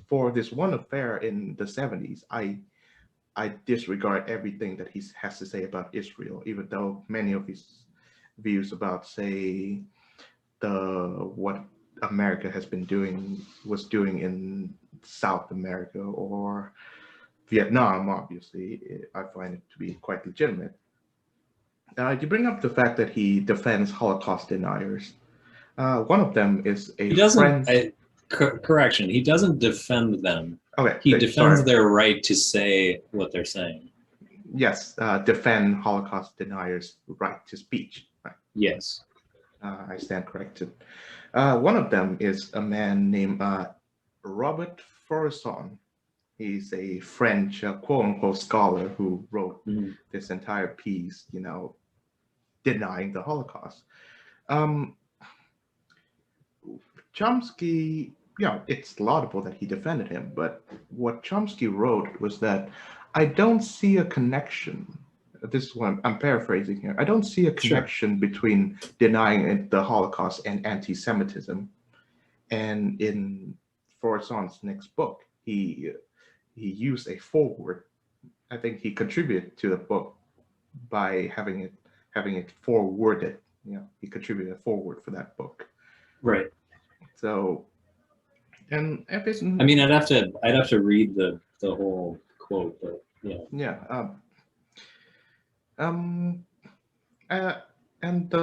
For this one affair in the 70s, I disregard everything that he has to say about Israel, even though many of his views about, say, the what America has been doing was doing in South America or Vietnam, obviously, I find it to be quite legitimate. You bring up the fact that he defends Holocaust deniers. One of them is a He doesn't. friend. Correction. He doesn't defend them. Okay, He defends sorry. their right to say what they're saying. Yes, defend Holocaust deniers' right to speech. Right. Yes. I stand corrected. One of them is a man named Robert Faurisson. He's a French quote-unquote scholar who wrote Mhm. this entire piece, denying the Holocaust. Um, Chomsky, it's laudable that he defended him, but what Chomsky wrote was that I don't see a connection. This is what I'm paraphrasing here. I don't see a Sure. connection between denying the Holocaust and anti-Semitism. And in Forsson's next book, he used a foreword. I think he contributed to the book by having it forwarded. He contributed a foreword for that book. Right. So, and if it's I mean, I'd have to read the whole quote, but yeah. yeah, um, uh, and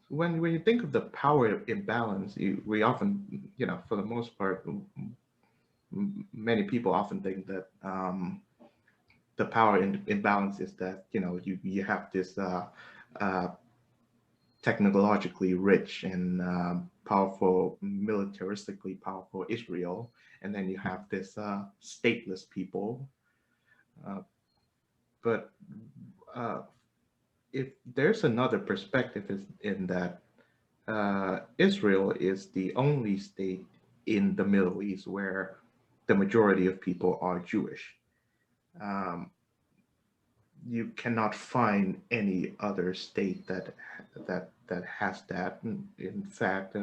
when you think of the power imbalance, we often, for the most part, many people often think that the power imbalance is that you have this uh, technologically rich and powerful, militaristically powerful Israel, and then you have this stateless people. Uh, but if there's another perspective, is in that Israel is the only state in the Middle East where the majority of people are Jewish. Um, you cannot find any other state that has that. In fact,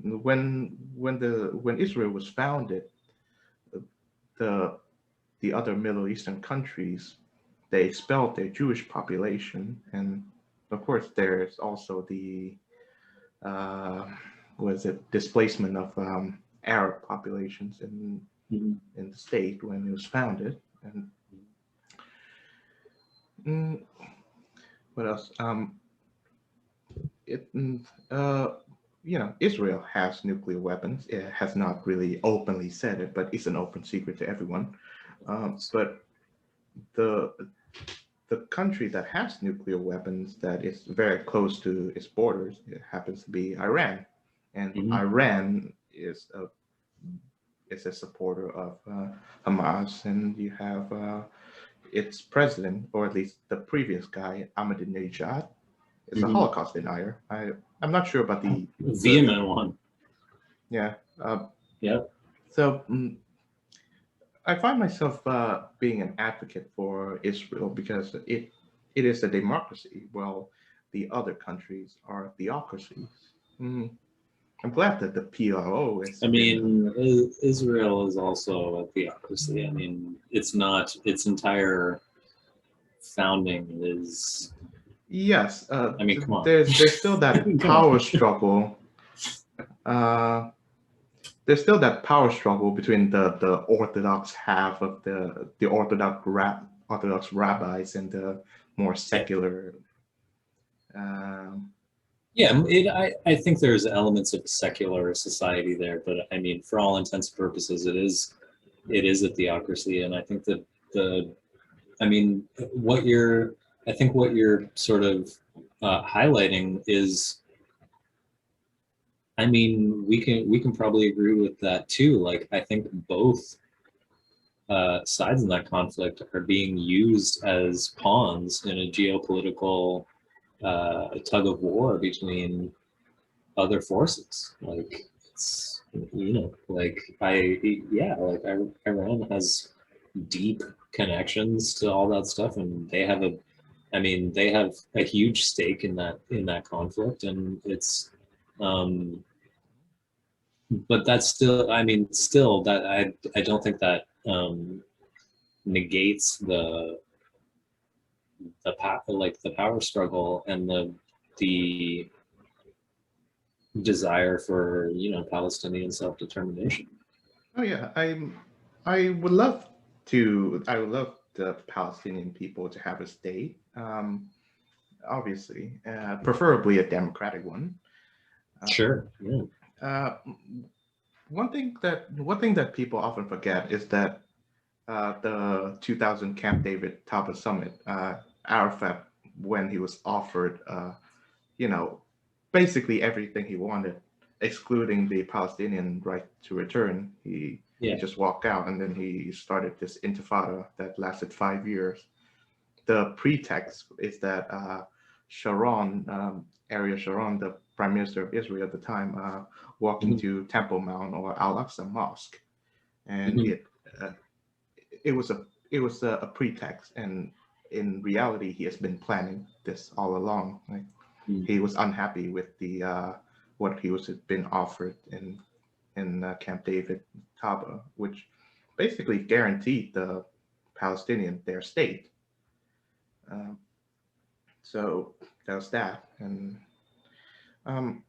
when Israel was founded, the the other Middle Eastern countries, they expelled their Jewish population, and of course there's also the uh, was it displacement of Arab populations Mhm. in the state when it was founded. And mm, what else? It Israel has nuclear weapons. It has not really openly said it, but it's an open secret to everyone. But the the country that has nuclear weapons that is very close to its borders, it happens to be Iran, and Mhm. Iran is a supporter of Hamas, and you have its president, or at least the previous guy, Ahmadinejad, is a Mhm. Holocaust denier. I'm not sure about the Vehement one. yeah. Yep. So I find myself being an advocate for Israel because it is a democracy, while the other countries are theocracies. Mm, I'm glad that the PLO has I been. mean, Israel is also a theocracy. I mean, it's not its entire founding is. Yes, I mean, come on. there's still that Come on. power struggle. Uh, there's still that power struggle between the Orthodox half of the Orthodox rabbis and the more Yeah. secular. Um, Yeah, I think there's elements of a secular society there, but I mean, for all intents and purposes, it is a theocracy, and I think that the I mean, I think what you're sort of highlighting is, I mean, we can probably agree with that too. Like, I think both sides in that conflict are being used as pawns in a geopolitical tug of war between other forces. Like, it's like Iran has deep connections to all that stuff, and they have a huge stake in that conflict, and it's um but that's still, I mean, still that I don't think that negates the power struggle and the desire for Palestinian self-determination. oh yeah, I would love the Palestinian people to have a state. Obviously, preferably a democratic one. Uh, Sure. Yeah. uh, one thing that people often forget is that the 2000 Camp David Taba summit, Arafat, when he was offered, you know, basically everything he wanted, excluding the Palestinian right to return, he Yeah. just walked out, and then he started this intifada that lasted 5 years. The pretext is that Sharon, Ariel Sharon, the prime minister of Israel at the time, walked Hmm. into Temple Mount or Al Aqsa Mosque, and Hmm. uh, it was a pretext, and in reality, he has been planning this all along. Like, he was unhappy with the what he was had been offered in Camp David, Taba, which basically guaranteed the Palestinian their state. Um, so that was that, and um,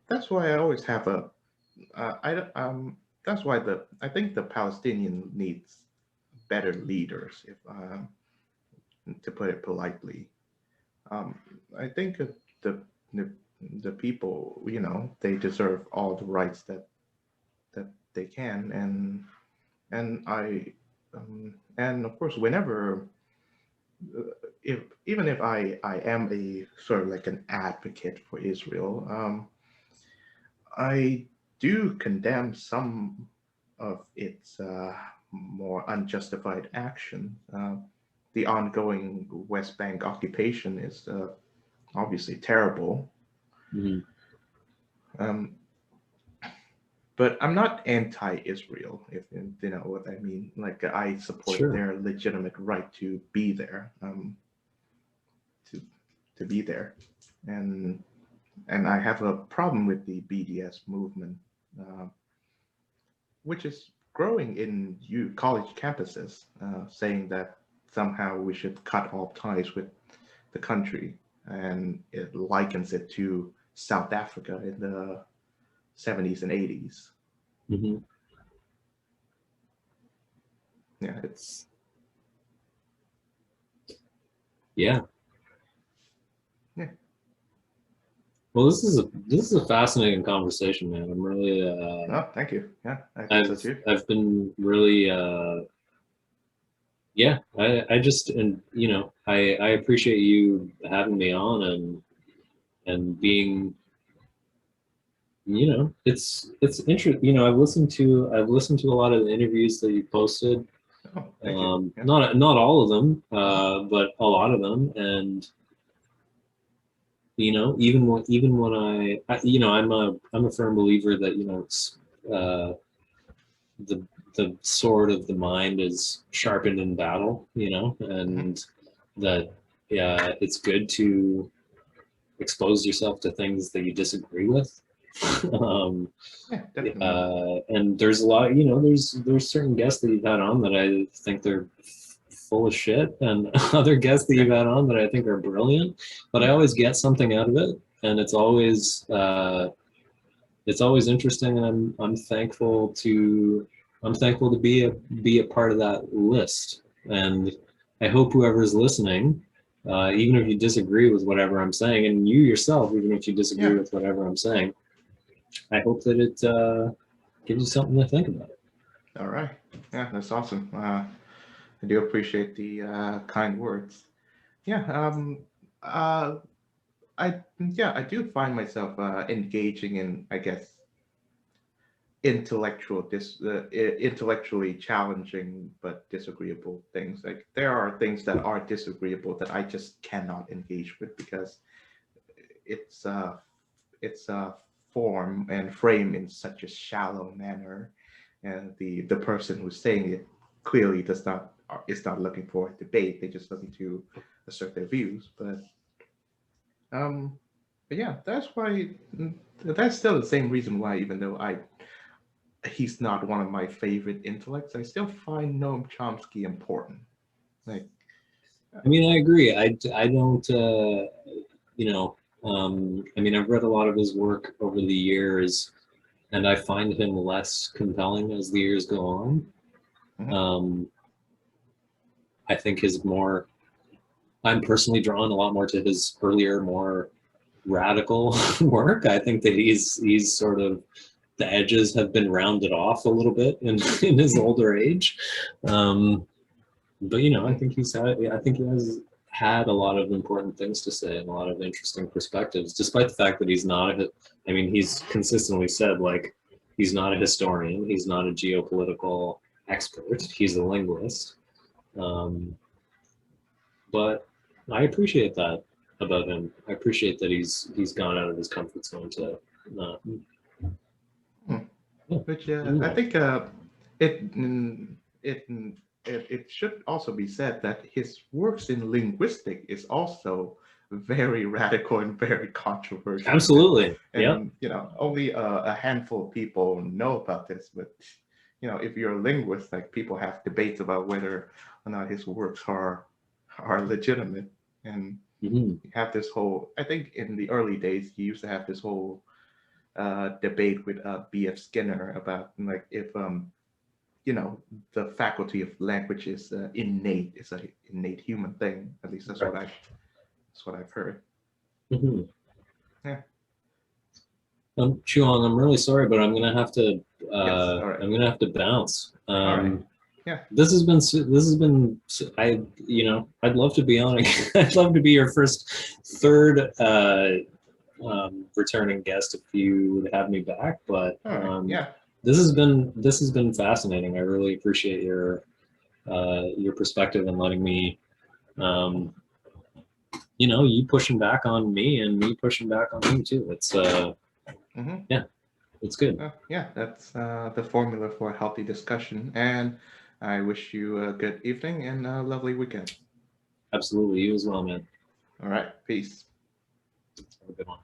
that's why I always have a I don't- that's why the I think the Palestinian needs better leaders, if to put it politely. Um, I think the, the the people, they deserve all the rights that they can, and of course, whenever if even if I am a sort of like an advocate for Israel, I do condemn some of its more unjustified action. The ongoing West Bank occupation is obviously terrible. Hmm. Um, but I'm not anti-Israel, if you know what I mean. Like, I support Sure. their legitimate right to be there, to to be there, and I have a problem with the BDS movement, uh, which is growing in college campuses, saying that somehow we should cut all ties with the country, and it likens it to South Africa in the 70s and 80s. Hmm. Yeah, it's Yeah. yeah. Well, this is a fascinating conversation, man. I'm really Oh, thank you. Yeah, I think so I've too. I've been really yeah. I just and I appreciate you having me on and being it's interesting. I've listened to a lot of the interviews that you posted. Oh, thank you. Yeah. Not all of them, but a lot of them. And even when I'm a firm believer that uh, the sword of the mind is sharpened in battle, Hmm. and that it's good to expose yourself to things that you disagree with. um, Yeah, definitely. and there's a lot, there's certain guests that you've had on that I think they're full of shit, and other guests that Yeah. you've had on that I think are brilliant. But I always get something out of it, and it's always interesting, and I'm thankful to be a part of that list. And I hope whoever's listening, even if you disagree with whatever I'm saying, and you yourself, even if you disagree Yeah. with whatever I'm saying, I hope that it gives you something to think about. All right. Yeah, that's awesome. I do appreciate the kind words. Yeah. Uh, I do find myself engaging in, I guess, intellectually challenging but disagreeable things. Like, there are things that are disagreeable that I just cannot engage with, because it's uh it's form and frame in such a shallow manner, and the person who's saying it clearly does not is not looking for a debate. They're just looking to assert their views. Um but yeah, that's still the same reason why, even though I he's not one of my favorite intellects, I still find Noam Chomsky important. Like, I mean, I agree. I don't, I mean, I've read a lot of his work over the years, and I find him less compelling as the years go on. mhm, Um, I think I'm personally drawn a lot more to his earlier, more radical work. I think that he's sort of the edges have been rounded off a little bit in his older age. But you know, I think he has had a lot of important things to say and a lot of interesting perspectives, despite the fact that he's not I mean, he's consistently said, like, he's not a historian, he's not a geopolitical expert, he's a linguist. But I appreciate that about him. I appreciate that he's gone out of his comfort zone to Hmm. yeah, Which I anyway. think it, mm, it mm, it should also be said that his works in linguistic is also very radical and very controversial, Absolutely. Yeah. and only a handful of people know about this. But if you're a linguist, like, people have debates about whether or not his works are legitimate, and Hmm. you have this whole. I think in the early days, he used to have this whole debate with B.F. Skinner about, like, if you know the faculty of language is innate, it's a innate human thing. At least Right. that's what I've heard. Hmm. Yeah. Chuang, I'm really sorry, but Yes. All right. I'm gonna have to bounce. All right. Yeah. This has been I you know I'd love to be on again. I'd love to be your third returning guest if you would have me back. But All right. Yeah. this has been fascinating. I really appreciate your perspective and letting me um, you pushing back on me and me pushing back on you too. It's Mm-hmm. yeah, it's good. Yeah. That's the formula for a healthy discussion. And I wish you a good evening and a lovely weekend. Absolutely, you as well, man. All right. Peace. Have a good one.